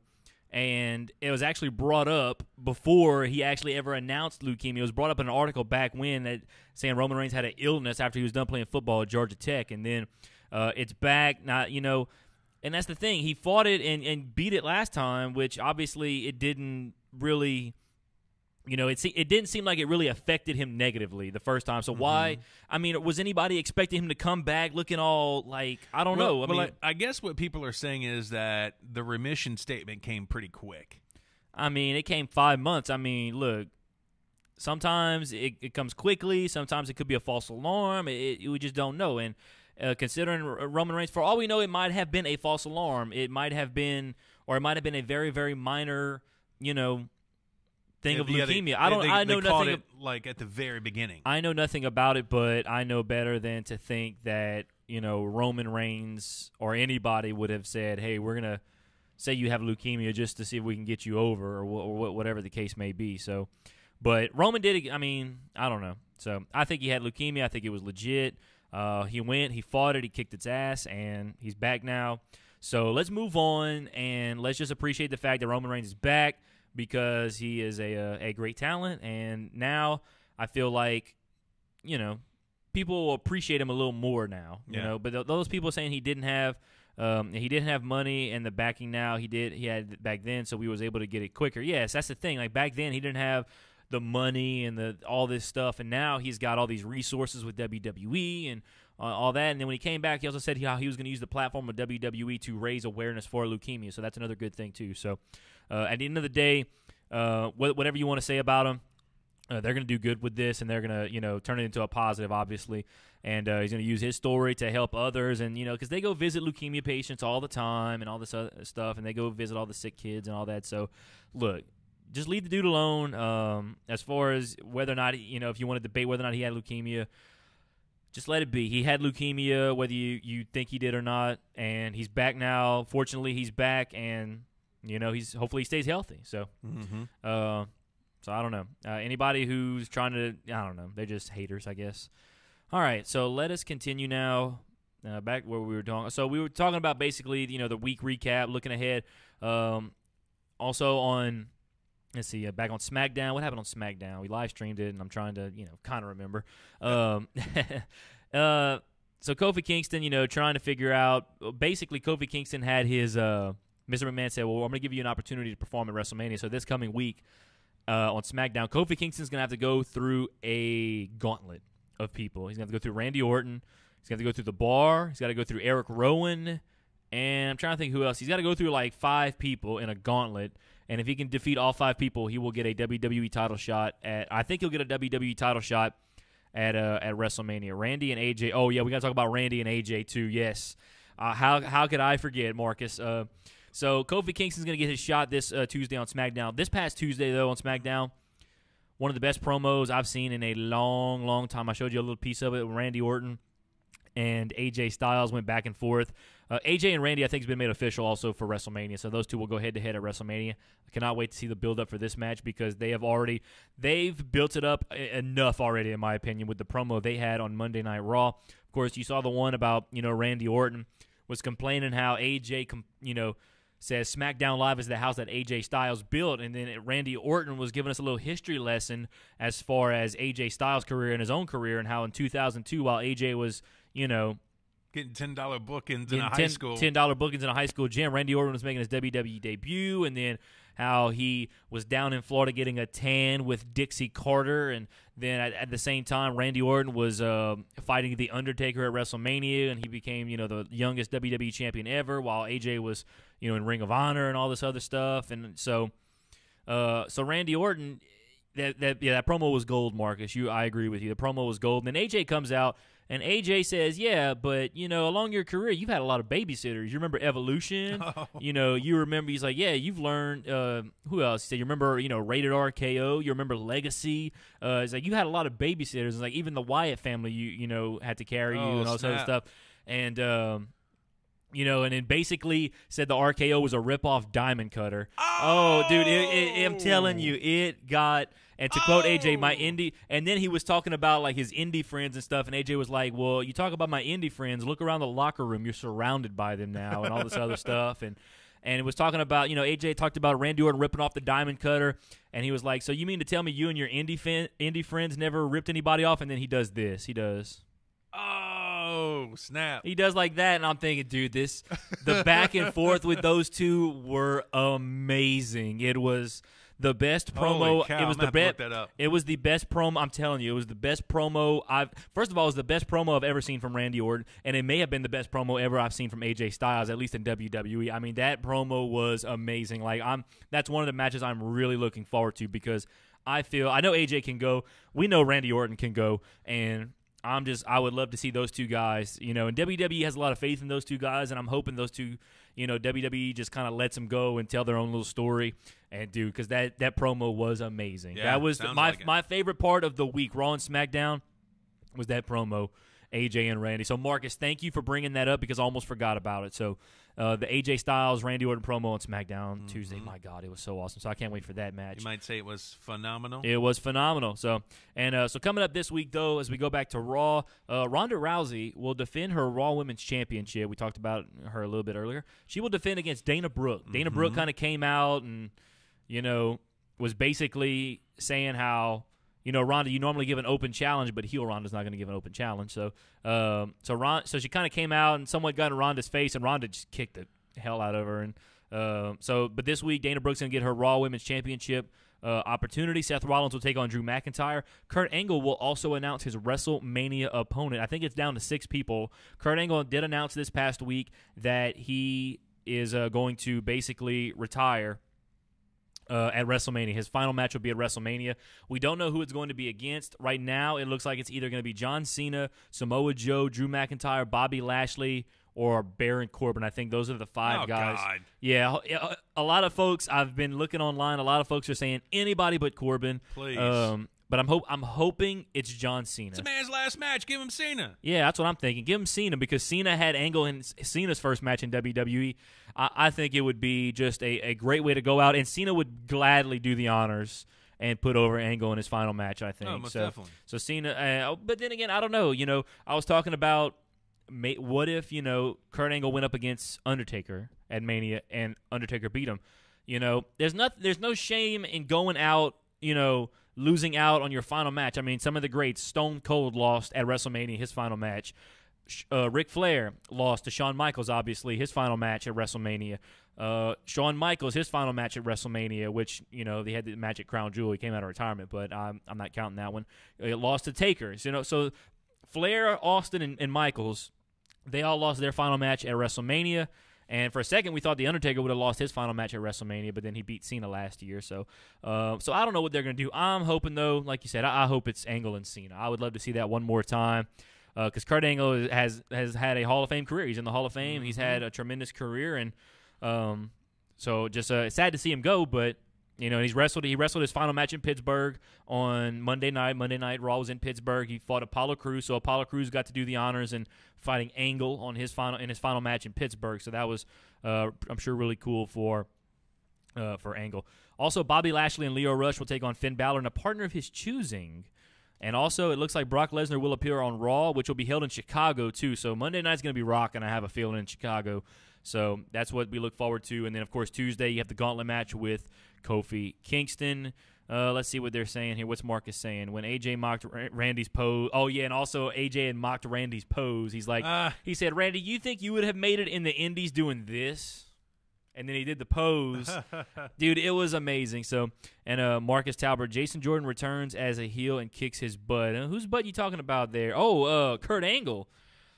and it was actually brought up before he actually ever announced leukemia. It was brought up in an article back when that saying Roman Reigns had an illness after he was done playing football at Georgia Tech, and then it's back now. And that's the thing. He fought it and beat it last time, which obviously it didn't really. It didn't seem like it really affected him negatively the first time. So why? I mean, was anybody expecting him to come back looking all like, I don't know. I guess what people are saying is that the remission statement came pretty quick. I mean, it came 5 months. I mean, look, sometimes it comes quickly. Sometimes it could be a false alarm. We just don't know. And considering Roman Reigns, for all we know, it might have been a false alarm. It might have been a very, very minor, thing of leukemia. I know nothing. Like at the very beginning. I know nothing about it, but I know better than to think that Roman Reigns or anybody would have said, "Hey, we're gonna say you have leukemia just to see if we can get you over," or whatever the case may be. So, but Roman did it. I mean, I don't know. So I think he had leukemia. I think it was legit. He went, he fought it, he kicked its ass, and he's back now. So let's move on, and let's just appreciate the fact that Roman Reigns is back, because he is a great talent, and now I feel like, people will appreciate him a little more now. But those people saying he didn't have money and the backing now, he had back then, so we was able to get it quicker. Yes, that's the thing. Like back then, he didn't have the money and all this stuff, and now he's got all these resources with WWE and all that. And then when he came back, he also said how he was going to use the platform of WWE to raise awareness for leukemia. So that's another good thing too. So at the end of the day, whatever you want to say about him, they're going to do good with this, and they're going to turn it into a positive, obviously. And he's going to use his story to help others, and because they go visit leukemia patients all the time and all this other stuff, and they go visit all the sick kids and all that. So look, just leave the dude alone. As far as whether or not, if you want to debate whether or not he had leukemia, just let it be. He had leukemia, whether you think he did or not, and he's back now. Fortunately, he's back, and hopefully he stays healthy. So, so I don't know. Anybody who's trying to, I don't know, they're just haters, I guess. All right, so let us continue now. Back where we were talking. So we were talking about basically, the week recap, looking ahead. Also on. Let's see, back on SmackDown. What happened on SmackDown? We live streamed it, and I'm trying to, kind of remember. So Kofi Kingston, trying to figure out. Basically, Kofi Kingston had his. Mr. McMahon said, "Well, I'm going to give you an opportunity to perform at WrestleMania." So this coming week on SmackDown, Kofi Kingston's going to have to go through a gauntlet of people. He's going to have to go through Randy Orton. He's going to have to go through The Bar. He's got to go through Eric Rowan. And I'm trying to think who else. He's got to go through like 5 people in a gauntlet. And if he can defeat all 5 people, he will get a WWE title shot I think he'll get a WWE title shot at WrestleMania. Randy and AJ. Oh, yeah, we got to talk about Randy and AJ too. Yes. How could I forget, Marcus? So Kofi Kingston's going to get his shot this Tuesday on SmackDown. This past Tuesday, though, on SmackDown, one of the best promos I've seen in a long, long time. I showed you a little piece of it. Randy Orton and AJ Styles went back and forth. AJ and Randy, I think, has been made official also for WrestleMania, so those two will go head-to-head at WrestleMania. I cannot wait to see the build-up for this match, because they've built it up enough already, in my opinion, with the promo they had on Monday Night Raw. Of course, you saw the one about, Randy Orton was complaining how AJ, says SmackDown Live is the house that AJ Styles built, and then Randy Orton was giving us a little history lesson as far as AJ Styles' career and his own career, and how in 2002, while AJ was, getting $10 bookings in a high school. $10 bookings in a high school gym. Randy Orton was making his WWE debut, and then how he was down in Florida getting a tan with Dixie Carter, and then at the same time, Randy Orton was fighting The Undertaker at WrestleMania, and he became, the youngest WWE champion ever, while AJ was, in Ring of Honor and all this other stuff. And so Randy Orton, that promo was gold, Marcus. I agree with you. The promo was gold. And then AJ comes out, and AJ says, yeah, but, along your career, you've had a lot of babysitters. You remember Evolution? Oh. You remember, he's like, yeah, you've learned, who else? He said, you remember, Rated RKO? You remember Legacy? It's like, you had a lot of babysitters. It's like, even the Wyatt family, you had to carry you and all this other stuff. And, and then basically said the RKO was a rip-off Diamond Cutter. Oh, dude, I'm telling you, it got... And to quote AJ, my indie, and then he was talking about like his indie friends and stuff, and AJ was like, well, you talk about my indie friends, look around the locker room, you're surrounded by them now, and all this other stuff, and it was talking about, AJ talked about Randy Orton ripping off the Diamond Cutter, and he was like, so you mean to tell me you and your indie friends never ripped anybody off? And then he does this, he does. Oh, snap. He does like that, and I'm thinking, dude, the back and forth with those two were amazing. It was the best promo. Holy cow, it was I'm the best. look that up. It was the best promo. I'm telling you, it was the best promo First of all, it was the best promo I've ever seen from Randy Orton, and it may have been the best promo ever I've seen from AJ Styles, at least in WWE. I mean, that promo was amazing. Like that's one of the matches I'm really looking forward to, because I know AJ can go. We know Randy Orton can go, and I would love to see those two guys, and WWE has a lot of faith in those two guys, and I'm hoping those two, WWE just kind of lets them go and tell their own little story and do, because that promo was amazing. Yeah, that was like my favorite part of the week, Raw and SmackDown, was that promo, AJ and Randy. So, Marcus, thank you for bringing that up because I almost forgot about it. So, the AJ Styles, Randy Orton promo on SmackDown Tuesday, my God, it was so awesome. So, I can't wait for that match. You might say it was phenomenal. It was phenomenal. So, so coming up this week, though, as we go back to Raw, Ronda Rousey will defend her Raw Women's Championship. We talked about her a little bit earlier. She will defend against Dana Brooke. Dana Brooke kind of came out and, was basically saying how, Ronda, you normally give an open challenge, but heel Ronda's not going to give an open challenge. So, so she kind of came out and somewhat got in Ronda's face, and Ronda just kicked the hell out of her. And but this week, Dana Brooke's going to get her Raw Women's Championship opportunity. Seth Rollins will take on Drew McIntyre. Kurt Angle will also announce his WrestleMania opponent. I think it's down to 6 people. Kurt Angle did announce this past week that he is going to basically retire at WrestleMania. His final match will be at WrestleMania. We don't know who it's going to be against. Right now, it looks like it's either going to be John Cena, Samoa Joe, Drew McIntyre, Bobby Lashley, or Baron Corbin. I think those are the 5 guys. God. Yeah, a lot of folks, I've been looking online, a lot of folks are saying anybody but Corbin. Please. But I'm hoping it's John Cena. It's a man's last match. Give him Cena. Yeah, that's what I'm thinking. Give him Cena because Cena had Angle in Cena's first match in WWE. I think it would be just a great way to go out, and Cena would gladly do the honors and put over Angle in his final match, I think. Oh, most definitely. So Cena, but then again, I don't know. I was talking about what if, Kurt Angle went up against Undertaker at Mania and Undertaker beat him. There's no shame in going out, losing out on your final match. I mean, some of the greats, Stone Cold lost at WrestleMania, his final match. Ric Flair lost to Shawn Michaels, obviously, his final match at WrestleMania. Shawn Michaels, his final match at WrestleMania, which, they had the match at Crown Jewel. He came out of retirement, but I'm not counting that one. Lost to Taker. So Flair, Austin, and Michaels, they all lost their final match at WrestleMania. And for a second, we thought The Undertaker would have lost his final match at WrestleMania, but then he beat Cena last year. So I don't know what they're going to do. I'm hoping, though, like you said, I hope it's Angle and Cena. I would love to see that one more time because Kurt Angle has had a Hall of Fame career. He's in the Hall of Fame. He's had a tremendous career. And so just sad to see him go, but he wrestled his final match in Pittsburgh on Monday night. Monday Night Raw was in Pittsburgh. He fought Apollo Crews, so Apollo Crews got to do the honors and fighting Angle on his final match in Pittsburgh. So that was, I'm sure, really cool for Angle. Also, Bobby Lashley and Leo Rush will take on Finn Balor and a partner of his choosing. And also, it looks like Brock Lesnar will appear on Raw, which will be held in Chicago too. So Monday night's going to be rocking. I have a feeling in Chicago. So that's what we look forward to. And then, of course, Tuesday you have the gauntlet match with Kofi Kingston. Let's see what they're saying here. What's Marcus saying? When AJ mocked Randy's pose. Oh, yeah, and also AJ had mocked Randy's pose. He's like, he said, Randy, you think you would have made it in the Indies doing this? And then he did the pose. Dude, it was amazing. So, and Marcus Talbot, Jason Jordan returns as a heel and kicks his butt. Whose butt you talking about there? Oh, Kurt Angle.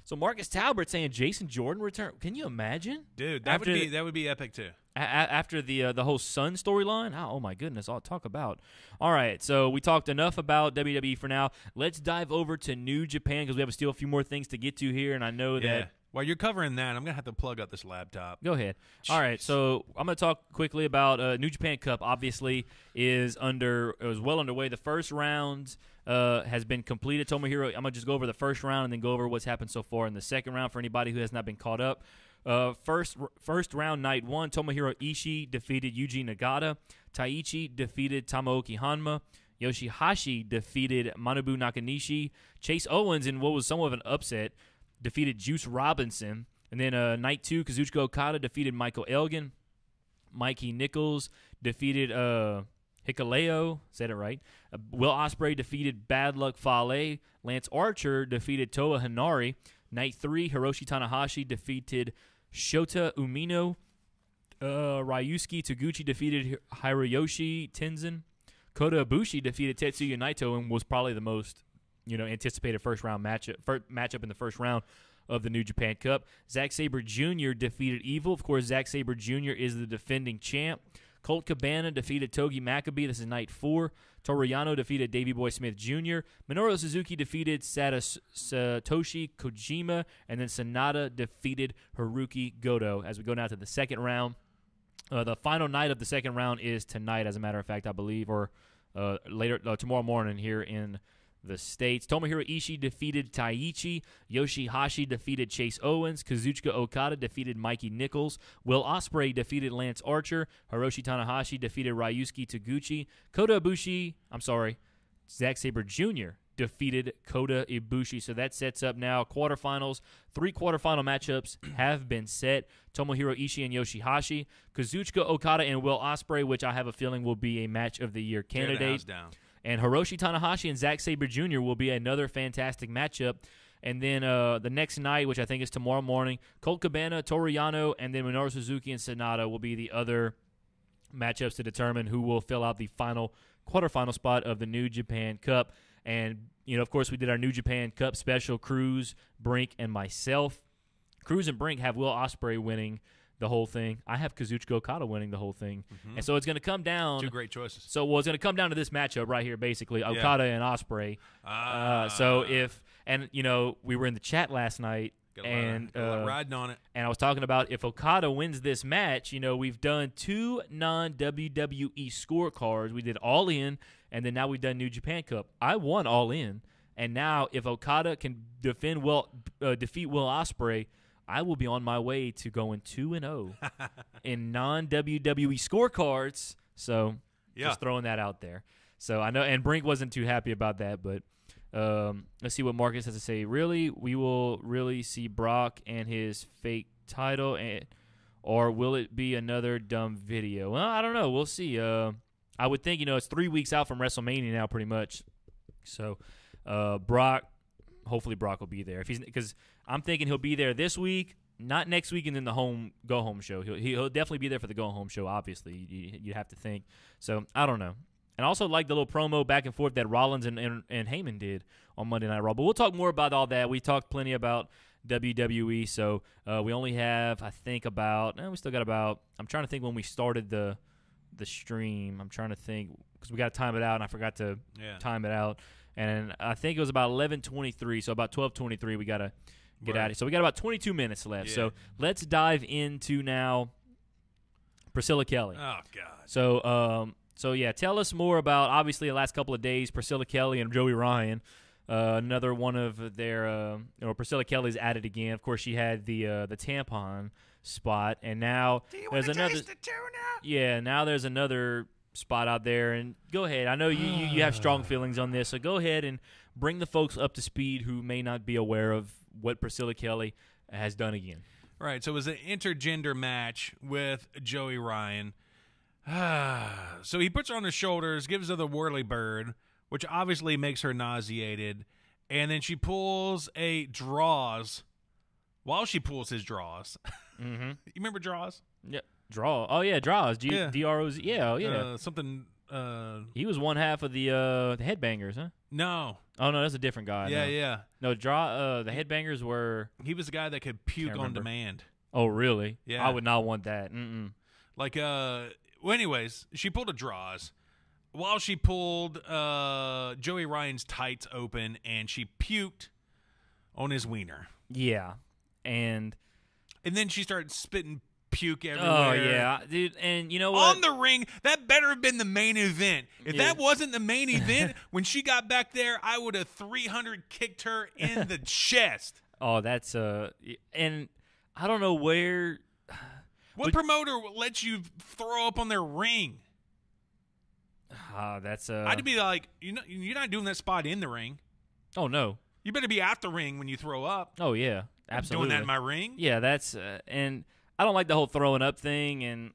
So Marcus Talbot saying Jason Jordan return. Can you imagine? Dude, that would be epic too. After the whole Sun storyline? Oh my goodness, I'll talk about. All right, so we talked enough about WWE for now. Let's dive over to New Japan because we have still a few more things to get to here, and I know that. While you're covering that, I'm going to have to plug up this laptop. Go ahead. All right, so I'm going to talk quickly about New Japan Cup. Obviously, it was well underway. The first round has been completed. Tomohiro, I'm going to just go over the first round and then go over what's happened so far in the second round for anybody who has not been caught up. First round, night 1, Tomohiro Ishii defeated Yuji Nagata. Taichi defeated Tamaoki Hanma. Yoshihashi defeated Manabu Nakanishi. Chase Owens, in what was somewhat of an upset, defeated Juice Robinson. And then night 2, Kazuchika Okada defeated Michael Elgin. Mikey Nichols defeated Hikuleo. Said it right. Will Ospreay defeated Bad Luck Fale. Lance Archer defeated Toa Hinari. Night 3, Hiroshi Tanahashi defeated Shota Umino. Ryusuke Taguchi defeated Hiroyoshi Tenzin. Kota Ibushi defeated Tetsuya Naito and was probably the most anticipated first round matchup in the first round of the New Japan Cup. Zack Sabre Jr. defeated Evil. Of course, Zack Sabre Jr. is the defending champ. Colt Cabana defeated Togi Makabe. This is night 4. Toru Yano defeated Davey Boy Smith Jr. Minoru Suzuki defeated Satoshi Kojima. And then Sonata defeated Haruki Goto. As we go now to the second round. The final night of the second round is tonight, as a matter of fact, I believe, or later tomorrow morning here in the States. Tomohiro Ishii defeated Taichi. Yoshihashi defeated Chase Owens. Kazuchika Okada defeated Mikey Nichols. Will Ospreay defeated Lance Archer. Hiroshi Tanahashi defeated Ryusuke Taguchi. Zack Sabre Jr. defeated Kota Ibushi. So that sets up now quarterfinals. 3 quarterfinal matchups have been set. Tomohiro Ishii and Yoshihashi. Kazuchika Okada and Will Ospreay, which I have a feeling will be a match of the year candidate. And Hiroshi Tanahashi and Zack Sabre Jr. will be another fantastic matchup. And then the next night, which I think is tomorrow morning, Colt Cabana, Toru Yano, and then Minoru Suzuki and Sonata will be the other matchups to determine who will fill out the final quarterfinal spot of the New Japan Cup. And, of course, we did our New Japan Cup special, Cruz, Brink, and myself. Cruz and Brink have Will Ospreay winning the whole thing. I have Kazuchika Okada winning the whole thing. Mm-hmm. And so it's going to come down. 2 great choices. So, it's going to come down to this matchup right here, basically, Okada and Ospreay. We were in the chat last night. Riding on it. And I was talking about if Okada wins this match, we've done 2 non-WWE scorecards. We did All In, and then now we've done New Japan Cup. I won All In, and now if Okada can defeat Will Ospreay, I will be on my way to going 2-0 in non-WWE scorecards. So just throwing that out there. So I know, and Brink wasn't too happy about that, but let's see what Marcus has to say. Really, we will really see Brock and his fake title, or will it be another dumb video? Well, I don't know. We'll see. I would think, it's 3 weeks out from WrestleMania now, pretty much. So hopefully Brock will be there. Because I'm thinking he'll be there this week, not next week, and then the go home show. He'll definitely be there for the go home show. Obviously, you have to think. So I don't know. And I also like the little promo back and forth that Rollins and Heyman did on Monday Night Raw. But we'll talk more about all that. We talked plenty about WWE. So we only have, I think, we still got about, I'm trying to think when we started the stream. I'm trying to think because we got to time it out, and I forgot to time it out. And I think it was about 11:23, so about 12:23 we got to get out of here. So we got about 22 minutes left. Yeah. So let's dive into now Priscilla Kelly. Oh, God. So tell us more about, obviously, the last couple of days, Priscilla Kelly and Joey Ryan. Another one of their, Priscilla Kelly's at it again. Of course, she had the tampon spot, and now there's another. Taste the tuna? Yeah, now there's another spot out there, and go ahead. I know you have strong feelings on this, so go ahead and bring the folks up to speed who may not be aware of what Priscilla Kelly has done again. Right, so it was an intergender match with Joey Ryan. So he puts her on his shoulders, gives her the whirly bird, which obviously makes her nauseated, and then she pulls a draws while she pulls his draws. Mm-hmm. You remember draws? Yeah. Draw. Oh, yeah, draws. D-R-O-Z. Yeah, oh, yeah. He was one half of the Headbangers, huh? No. Oh, no, that's a different guy. Yeah. No, the Headbangers were... He was the guy that could puke on demand. Oh, really? Yeah. I would not want that. Mm-mm. Well, anyways, she pulled a draws while she pulled Joey Ryan's tights open, and she puked on his wiener. Yeah. And then she started spitting puke everywhere. Oh, yeah. Dude, and you know what? On the ring, that better have been the main event. If that wasn't the main event, when she got back there, I would have 300 kicked her in the chest. Oh, that's and I don't know where. What promoter lets you throw up on their ring? That's I'd be like, you're not doing that spot in the ring. Oh no. You better be at the ring when you throw up. Oh yeah, absolutely. Doing that in my ring? Yeah, that's and I don't like the whole throwing up thing, and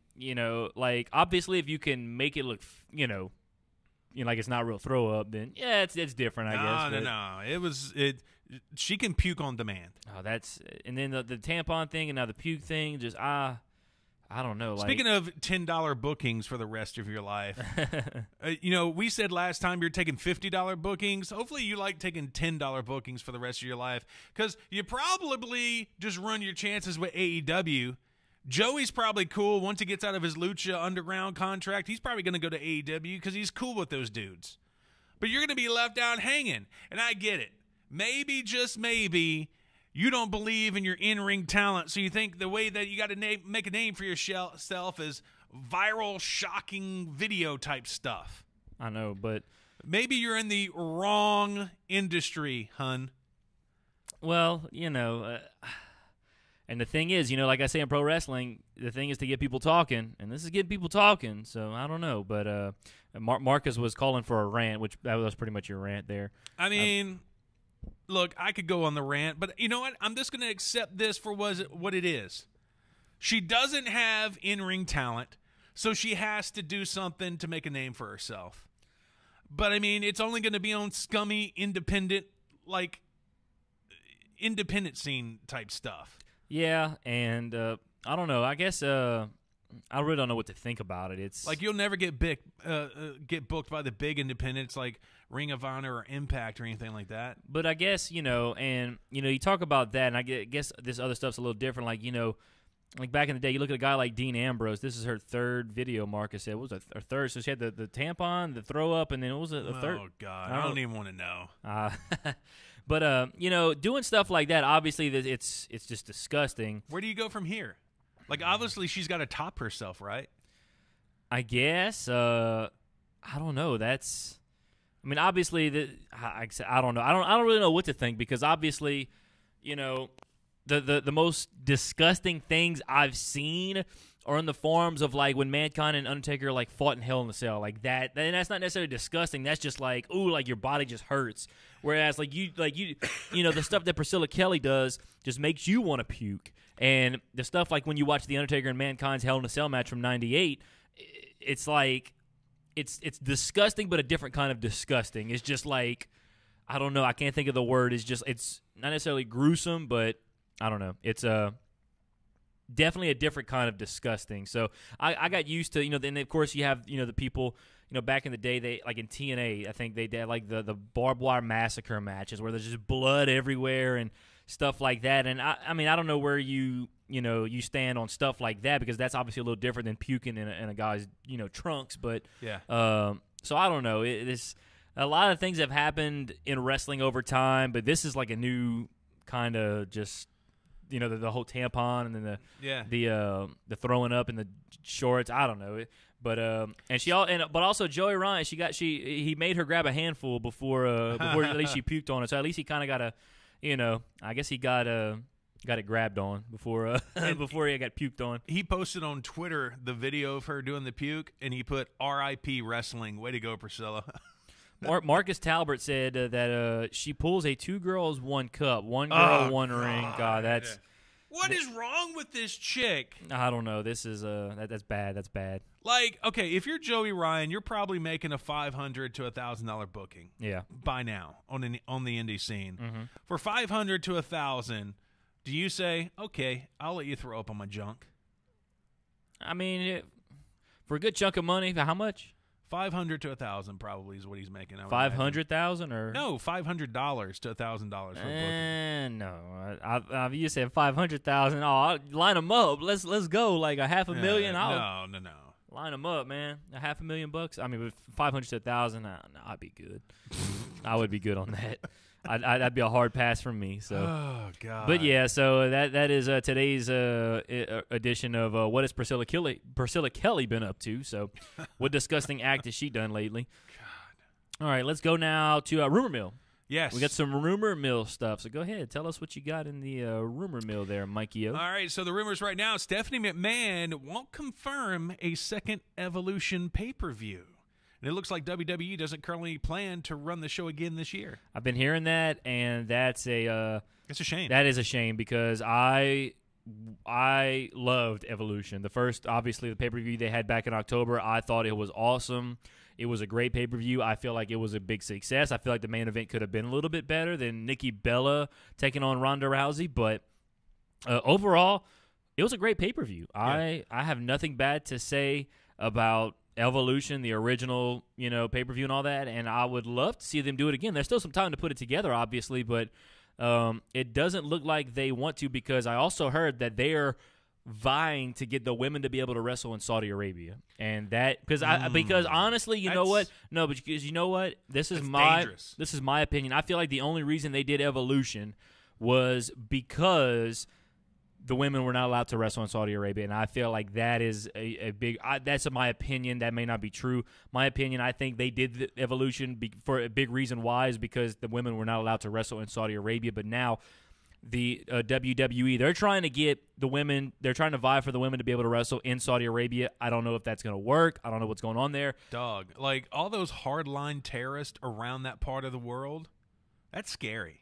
like obviously if you can make it look, like it's not real throw up, then yeah, it's different, I guess. No. She can puke on demand. Oh, and then the tampon thing, and now the puke thing, just I don't know. Speaking of $10 bookings for the rest of your life, we said last time you're taking $50 bookings. Hopefully you like taking $10 bookings for the rest of your life, because you probably just run your chances with AEW, Joey's probably cool once he gets out of his Lucha Underground contract. He's probably going to go to AEW because he's cool with those dudes. But you're going to be left out hanging, and I get it. Maybe, just maybe, you don't believe in your in-ring talent, so you think the way that you got to make a name for yourself is viral, shocking video type stuff. I know, but maybe you're in the wrong industry, hun. Well, and the thing is, like I say in pro wrestling, the thing is to get people talking, and this is getting people talking, so I don't know. But Marcus was calling for a rant, which that was pretty much your rant there. I mean, look, I could go on the rant, but you know what? I'm just going to accept this for what it is. She doesn't have in-ring talent, so she has to do something to make a name for herself. But, I mean, it's only going to be on scummy, independent scene type stuff. Yeah, and I don't know. I guess I really don't know what to think about it. It's like you'll never get booked by the big independents like Ring of Honor or Impact or anything like that. But I guess, you talk about that, and I guess this other stuff's a little different. Like back in the day, you look at a guy like Dean Ambrose. This is her third video, Marcus said. What was it, her third? So she had the tampon, the throw up, and then what was it, the third? Oh, God. I don't even want to know. But, doing stuff like that, obviously, it's just disgusting. Where do you go from here? Like, obviously, she's got to top herself, right? I guess. I don't know. Obviously, I don't know. I don't really know what to think because, obviously, the most disgusting things I've seen are in the forms of like when Mankind and Undertaker like fought in Hell in a Cell, like that. And that's not necessarily disgusting. That's just like, ooh, like your body just hurts. Whereas the stuff that Priscilla Kelly does just makes you want to puke. And the stuff like when you watch the Undertaker and Mankind's Hell in a Cell match from '98, it's like it's disgusting, but a different kind of disgusting. It's just like, I don't know. I can't think of the word. It's not necessarily gruesome, but I don't know. It's definitely a different kind of disgusting. So I got used to, then of course you have, the people, back in the day, they like in TNA, I think they did like the barbed wire massacre matches where there's just blood everywhere and stuff like that. And I mean, I don't know where you stand on stuff like that because that's obviously a little different than puking in a guy's, trunks. But yeah. So I don't know. It's a lot of things have happened in wrestling over time, but this is like a new kind of just, the whole tampon and then the throwing up and the shorts. I don't know, but but also Joey Ryan. He made her grab a handful before at least she puked on it. So at least he kind of got I guess he got it grabbed on before before he got puked on. He posted on Twitter the video of her doing the puke, and he put "R.I.P. Wrestling." Way to go, Priscilla. Marcus Talbert said that she pulls a 2 girls 1 cup, 1 girl 1 ring. God, that's what is wrong with this chick? I don't know. This is that's bad. That's bad. Like, okay, if you're Joey Ryan, you're probably making a $500 to $1,000 booking. Yeah. By now on the indie scene, Mm-hmm. for $500 to $1,000, do you say, okay, I'll let you throw up on my junk? I mean, for a good chunk of money, how much? $500 to $1,000 probably is what he's making. $500,000 or no, $500 to $1,000 for a booking. No, you said $500,000. Oh, I'll line them up. Let's go like a $500,000. No. Line them up, man. $500,000. I mean, with $500 to $1,000, I'd be good. I would be good on that. That'd be a hard pass from me. So, oh God. But yeah, so that is today's edition of what has Priscilla Kelly been up to? So, what disgusting act has she done lately? God. All right, let's go now to Rumor Mill. Yes, we got some Rumor Mill stuff. So go ahead, tell us what you got in the Rumor Mill there, Mikey O. All right, so the rumors right now: Stephanie McMahon won't confirm a second Evolution pay-per-view. And it looks like WWE doesn't currently plan to run the show again this year. I've been hearing that, and that's it's a shame. That is a shame because I loved Evolution. The first, obviously, the pay-per-view they had back in October, I thought it was awesome. It was a great pay-per-view. I feel like it was a big success. I feel like the main event could have been a little bit better than Nikki Bella taking on Ronda Rousey, but overall, it was a great pay-per-view. Yeah. I have nothing bad to say about Evolution, the original, pay-per-view and all that, and I would love to see them do it again. There's still some time to put it together, obviously, but it doesn't look like they want to because I also heard that they're vying to get the women to be able to wrestle in Saudi Arabia, and that because honestly, you know what? No, but because you know what? This is my opinion. I feel like the only reason they did Evolution was because the women were not allowed to wrestle in Saudi Arabia, and I feel like that is a big. That's my opinion. That may not be true. My opinion. I think they did the Evolution for a big reason. Why is because the women were not allowed to wrestle in Saudi Arabia, but now. The WWE, they're trying to get the women, they're trying to vie for the women to be able to wrestle in Saudi Arabia. I don't know if that's going to work. I don't know what's going on there. Dog, like all those hardline terrorists around that part of the world, that's scary.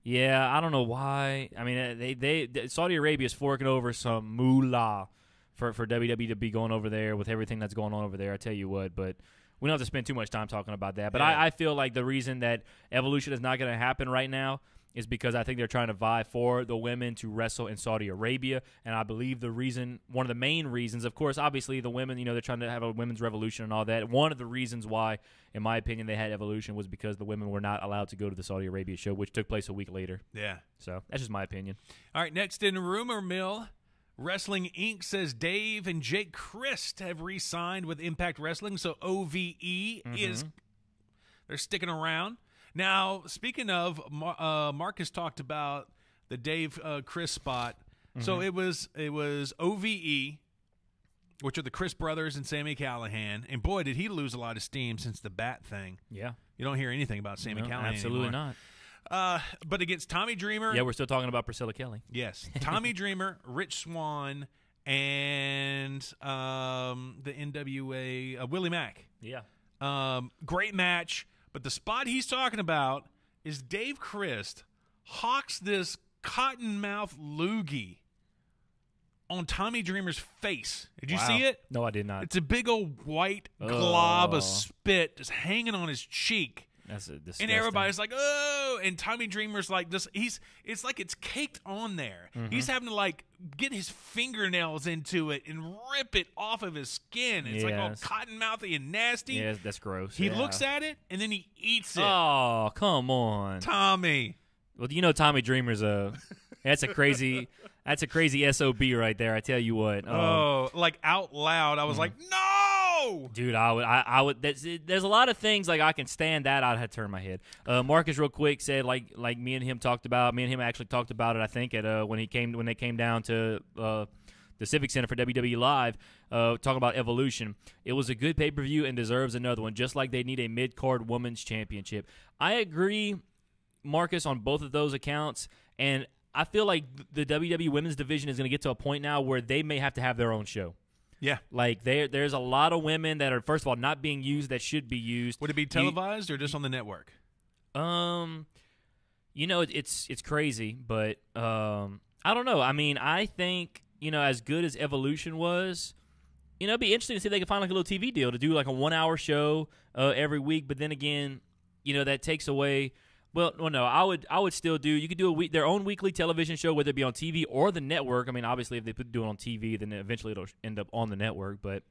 Yeah, I don't know why. I mean, they Saudi Arabia is forking over some moolah for WWE to be going over there with everything that's going on over there. I tell you what, but we don't have to spend too much time talking about that. But yeah. I feel like the reason that Evolution is not going to happen right now is because I think they're trying to vie for the women to wrestle in Saudi Arabia. And I believe one of the main reasons, of course, obviously the women, they're trying to have a women's revolution and all that. One of the reasons why, in my opinion, they had Evolution was because the women were not allowed to go to the Saudi Arabia show, which took place a week later. Yeah. So that's just my opinion. All right, next in Rumor Mill, Wrestling Inc. says Dave and Jake Christ have re-signed with Impact Wrestling, so OVE they're sticking around. Now, speaking of, Marcus talked about the Dave Chris spot. Mm-hmm. So it was OVE, which are the Chris brothers and Sami Callihan. And boy, did he lose a lot of steam since the Bat thing. Yeah. You don't hear anything about Sami Callihan absolutely anymore. Not. But against Tommy Dreamer. Yeah, we're still talking about Priscilla Kelly. Yes. Tommy Dreamer, Rich Swann, and the NWA, Willie Mack. Yeah. Great match. But the spot he's talking about is Dave Christ hawks this cottonmouth loogie on Tommy Dreamer's face. Did you see it? No, I did not. It's a big old white glob of spit just hanging on his cheek. That's disgusting. And everybody's like, oh, and Tommy Dreamer's like this. It's like it's caked on there. Mm-hmm. He's having to like get his fingernails into it and rip it off of his skin. It's like all cottonmouthy and nasty. Yeah, that's gross. He looks at it and then he eats it. Oh, come on, Tommy. Well, Tommy Dreamer's that's a crazy SOB right there. I tell you what. Like out loud, I was like, no. Dude, I would. There's a lot of things like I can stand that. I'd have to turn my head. Marcus, real quick, said like me and him talked about. Me and him actually talked about it. I think at when they came down to the Civic Center for WWE Live, talking about Evolution. It was a good pay-per-view and deserves another one. Just like they need a mid-card women's championship. I agree, Marcus, on both of those accounts, and I feel like the WWE Women's Division is going to get to a point now where they may have to have their own show. Yeah. Like, there's a lot of women that are, first of all, not being used that should be used. Would it be televised or just on the network? It's crazy, but I don't know. I mean, I think, as good as Evolution was, it'd be interesting to see if they can find like a little TV deal to do like a 1-hour show every week. But then again, that takes away. Well, no, I would still do. You could do their own weekly television show, whether it be on TV or the network. I mean, obviously, if they do it on TV, then eventually it'll end up on the network. But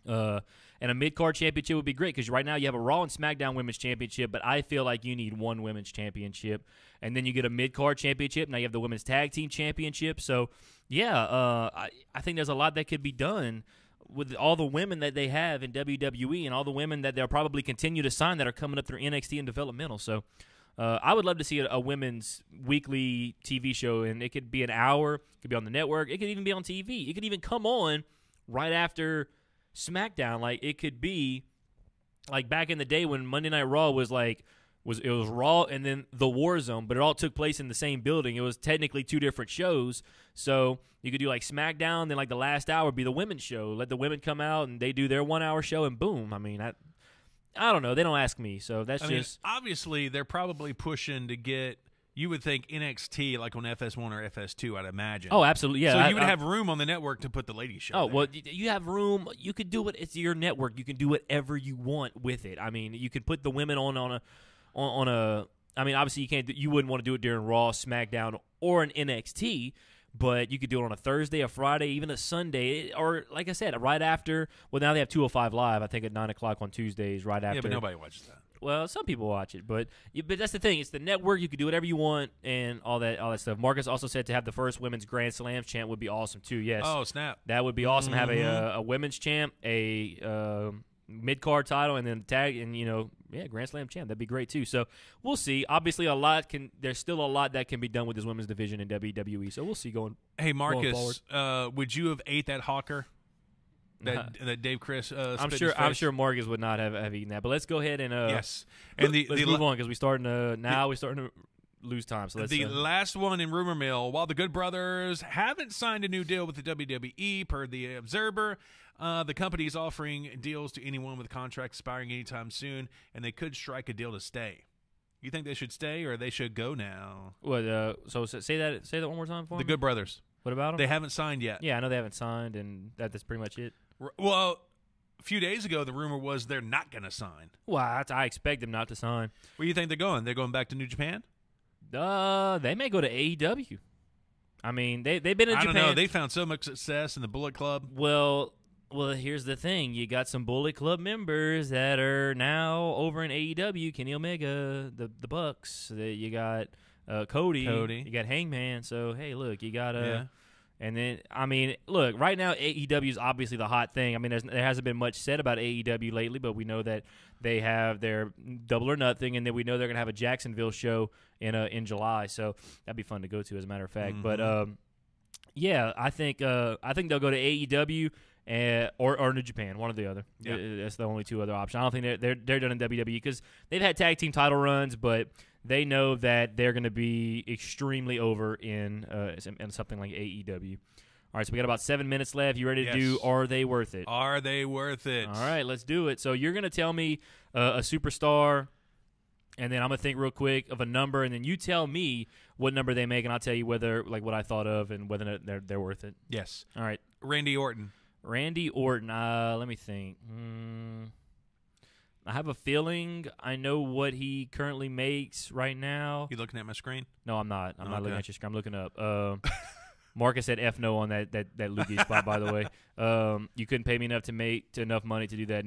and a mid-card championship would be great because right now you have a Raw and SmackDown Women's Championship, but I feel like you need one Women's Championship, and then you get a mid-card championship. Now you have the Women's Tag Team Championship. So yeah, I think there's a lot that could be done with all the women that they have in WWE and all the women that they'll probably continue to sign that are coming up through NXT and developmental. So. I would love to see a women's weekly TV show, and it could be an hour. It could be on the network. It could even be on TV. It could even come on right after SmackDown. Like, it could be like back in the day when Monday Night Raw was Raw and then the War Zone, but it all took place in the same building. It was technically two different shows. So you could do like SmackDown, then like the last hour would be the women's show. Let the women come out and they do their 1-hour show, and boom. I mean, I don't know. They don't ask me, so that's just... Obviously, they're probably pushing to get, you would think, NXT like on FS1 or FS2, I'd imagine. Oh, absolutely, yeah. So you would have room on the network to put the ladies' show there. Well, you have room. You could do it. It's your network. You can do whatever you want with it. I mean, you could put the women on a... I mean, obviously, you wouldn't want to do it during Raw, SmackDown, or an NXT, but you could do it on a Thursday, a Friday, even a Sunday, or like I said, right after. Well, now they have 205 Live. I think at 9:00 on Tuesdays, right after. Yeah, but nobody watches that. Well, some people watch it, but that's the thing. It's the network. You can do whatever you want and all that stuff. Marcus also said to have the first women's Grand Slam champ would be awesome too. Yes. Oh, snap. That would be awesome. Have a women's champ, a mid card title, and then tag, and Grand Slam champ. That'd be great too. So we'll see. Obviously, there's still a lot that can be done with this women's division in WWE. So we'll see going. Hey, Marcus, going forward. would you have ate that hawker? That Dave Chris. I'm sure Marcus would not have eaten that. But let's go ahead and yes, and let's move on because we're starting to lose time. So let's, the last one in rumor mill. While the Good Brothers haven't signed a new deal with the WWE, per the Observer, the company is offering deals to anyone with a contract expiring anytime soon, and they could strike a deal to stay. You think they should stay or they should go now? What? So say that one more time for me. The Good Brothers. What about them? They haven't signed yet. Yeah, I know they haven't signed, and that's pretty much it. Well, a few days ago, the rumor was they're not going to sign. Well, I expect them not to sign. Where do you think they're going? They're going back to New Japan? They may go to AEW. I mean, they've been in Japan. I don't know. They found so much success in the Bullet Club. Well, here's the thing. You got some Bullet Club members that are now over in AEW. Kenny Omega, the Bucks. You got Cody. You got Hangman. So, hey, look, you got Yeah. And then, I mean, look, right now AEW is obviously the hot thing. I mean, there hasn't been much said about AEW lately, but we know that they have their Double or Nothing, and then we know they're going to have a Jacksonville show in July. So that'd be fun to go to, as a matter of fact. Mm-hmm. But yeah, I think they'll go to AEW or New Japan, one or the other. Yeah. That's the only two other options. I don't think they're done in WWE because they've had tag team title runs, but they know that they're going to be extremely over in something like AEW. All right, so we got about 7 minutes left. You ready to do Are They Worth It? Are they worth it? All right, let's do it. So you're going to tell me a superstar, and then I'm going to think real quick of a number, and then you tell me what number they make, and I'll tell you whether, like, what I thought of and whether they're worth it. Yes. All right. Randy Orton. Randy Orton. Let me think. I have a feeling I know what he currently makes right now. You looking at my screen? No, I'm not. I'm not looking at your screen. I'm looking up. Marcus said F no on that Lukey spot, by the way. You couldn't pay me enough to make enough money to do that.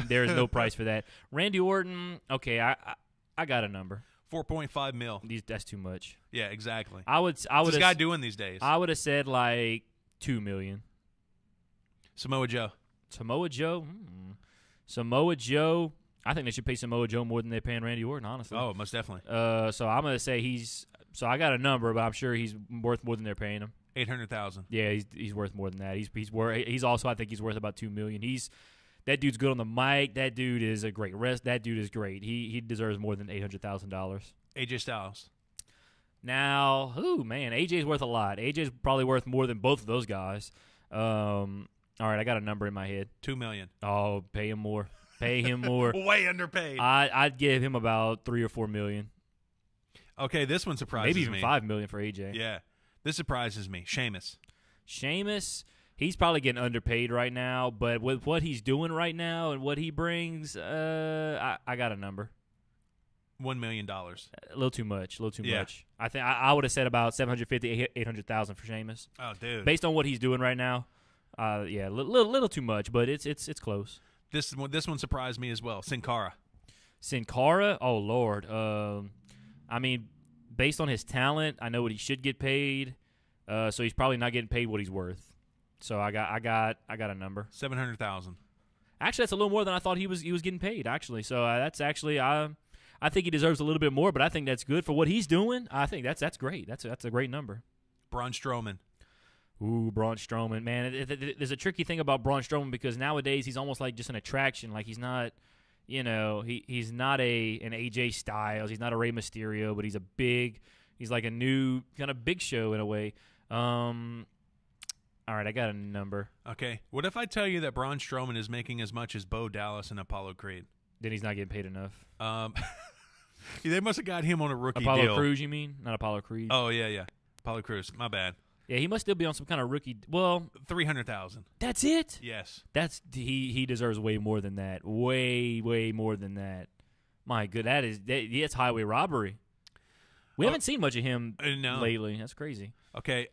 There is no price for that. Randy Orton, okay, I got a number. 4.5 mil. That's too much. Yeah, exactly. I would. What's this guy doing these days? I would have said like $2 million. Samoa Joe. Samoa Joe. Samoa Joe. I think they should pay Samoa Joe more than they're paying Randy Orton, honestly. Oh, most definitely. So I'm gonna say he's. So I got a number, but I'm sure he's worth more than they're paying him. 800,000. Yeah, he's worth more than that. He's also, I think he's worth about $2 million. That dude's good on the mic. That dude is a great rest. That dude is great. He deserves more than $800,000. AJ Styles. Now, man, AJ's worth a lot. AJ's probably worth more than both of those guys. All right, I got a number in my head. $2 million. Oh, pay him more. Pay him more. Way underpaid. I'd give him about $3 or $4 million. Okay, this one surprises me. Maybe even $5 million for AJ. Yeah, this surprises me. Sheamus, he's probably getting underpaid right now, but with what he's doing right now and what he brings, I got a number. $1 million. A little too much. Much. I think I would have said about $750,000, $800,000 for Sheamus. Oh, dude. Based on what he's doing right now, yeah, little too much, but it's close. This one surprised me as well. Sin Cara. Oh Lord. I mean, based on his talent, I know what he should get paid. So he's probably not getting paid what he's worth. So I got a number. 700,000. Actually, that's a little more than I thought he was getting paid. Actually, so that's actually I think he deserves a little bit more, but I think that's good for what he's doing. I think that's great. That's a great number. Braun Strowman. Ooh, Braun Strowman, man. There's a tricky thing about Braun Strowman because nowadays he's almost like just an attraction. Like he's not, he's not an AJ Styles. He's not a Rey Mysterio, but he's like a new kind of Big Show in a way. All right, I got a number. Okay. What if I tell you that Braun Strowman is making as much as Bo Dallas and Apollo Creed? Then he's not getting paid enough. They must have got him on a rookie deal. Apollo Crews, you mean? Not Apollo Creed. Oh, yeah. Apollo Crews. My bad. Yeah, he must still be on some kind of rookie. Well, 300,000. That's it? Yes. He deserves way more than that. Way more than that. My good, that's highway robbery. We haven't seen much of him lately. That's crazy. Okay,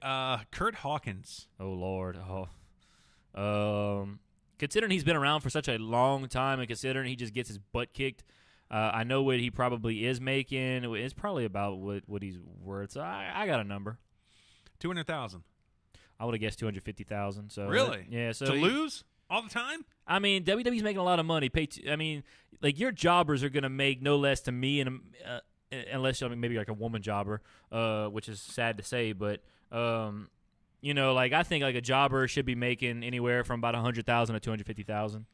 Kurt Hawkins. Oh Lord. Considering he's been around for such a long time, and considering he just gets his butt kicked I know what he probably is making. It's probably about what he's worth. So I got a number. 200,000. I would have guessed 250,000. So Really? Yeah. So to lose all the time? I mean, WWE's making a lot of money. Like your jobbers are going to make no less to me, and unless maybe like a woman jobber, which is sad to say, but like I think like a jobber should be making anywhere from about 100,000 to 250,000,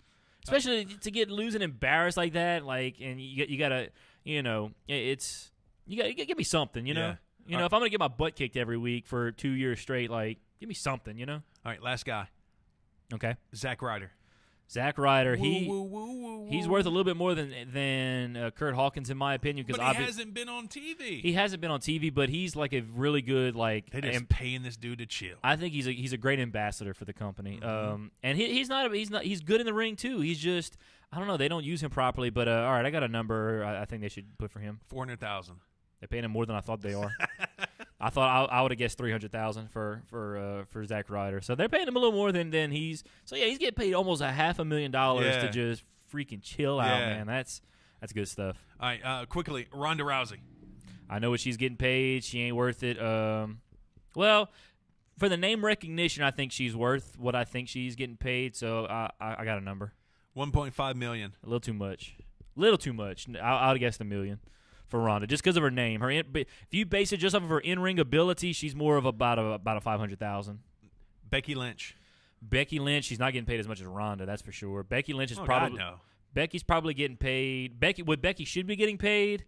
especially to get losing embarrassed like that. Like, and you gotta, it's you gotta give me something, Yeah. If I'm gonna get my butt kicked every week for 2 years straight, like give me something, All right, last guy. Okay. Zack Ryder. Zack Ryder, Woo. he's worth a little bit more than Kurt Hawkins in my opinion, because But he hasn't been on TV. He hasn't been on TV, but he's like a really good They just paying this dude to chill. I think he's a great ambassador for the company. Mm-hmm. And he's good in the ring too. He's just, I don't know, they don't use him properly. But all right, I got a number I think they should put for him. 400,000. They're paying him more than I thought they are. I thought I would have guessed 300,000 for Zack Ryder. So they're paying him a little more than he's. So yeah, he's getting paid almost $500,000 to just freaking chill out, man. That's good stuff. All right, quickly, Ronda Rousey. I know what she's getting paid. She ain't worth it. Well, for the name recognition, I think she's worth what I think she's getting paid. So I got a number. $1.5 million. A little too much. I would guess $1 million for Ronda, just because of her name. If you base it just off of her in-ring ability, she's more of about a 500,000. Becky Lynch. She's not getting paid as much as Ronda, that's for sure. Becky Lynch is no. Becky's probably getting paid. What Becky should be getting paid.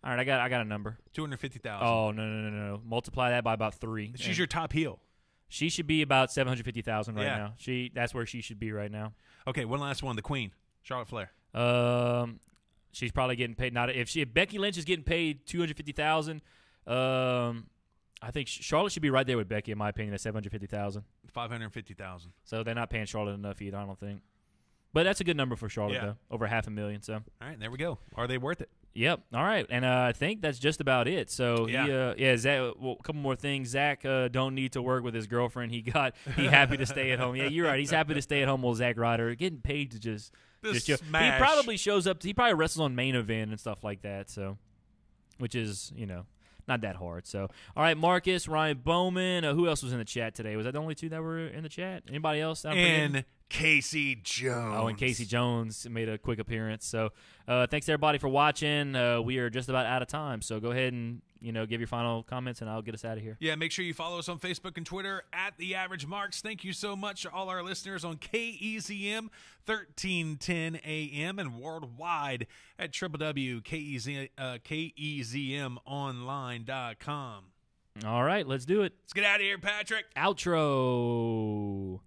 All right, I got a number. 250,000. Oh no! Multiply that by about 3. She's your top heel. She should be about 750,000 right Yeah. now. That's where she should be right now. Okay, one last one. The Queen, Charlotte Flair. She's probably getting paid. If Becky Lynch is getting paid 250,000, I think Charlotte should be right there with Becky, in my opinion, at 750,000. 550,000. So they're not paying Charlotte enough either, I don't think. But that's a good number for Charlotte, though. Over $500,000. So. All right, there we go. Are they worth it? Yep. All right, and I think that's just about it. So Zach, a couple more things. Zach don't need to work with his girlfriend. He happy to stay at home. Yeah, you're right. He's happy to stay at home with Zack Ryder, getting paid to just chill. Smash. He probably shows up. He probably wrestles on Main Event and stuff like that. So, which is not that hard. So, all right, Marcus, Ryan Bowman. Who else was in the chat today? Was that the only two that were in the chat? Anybody else? And Casey Jones. Oh, and Casey Jones made a quick appearance. So, thanks to everybody for watching. We are just about out of time. So, go ahead and give your final comments, and I'll get us out of here. Yeah, make sure you follow us on Facebook and Twitter at The Average Marks. Thank you so much to all our listeners on KEZM 1310 AM and worldwide at www.kezmonline.com. All right, let's do it. Let's get out of here, Patrick. Outro.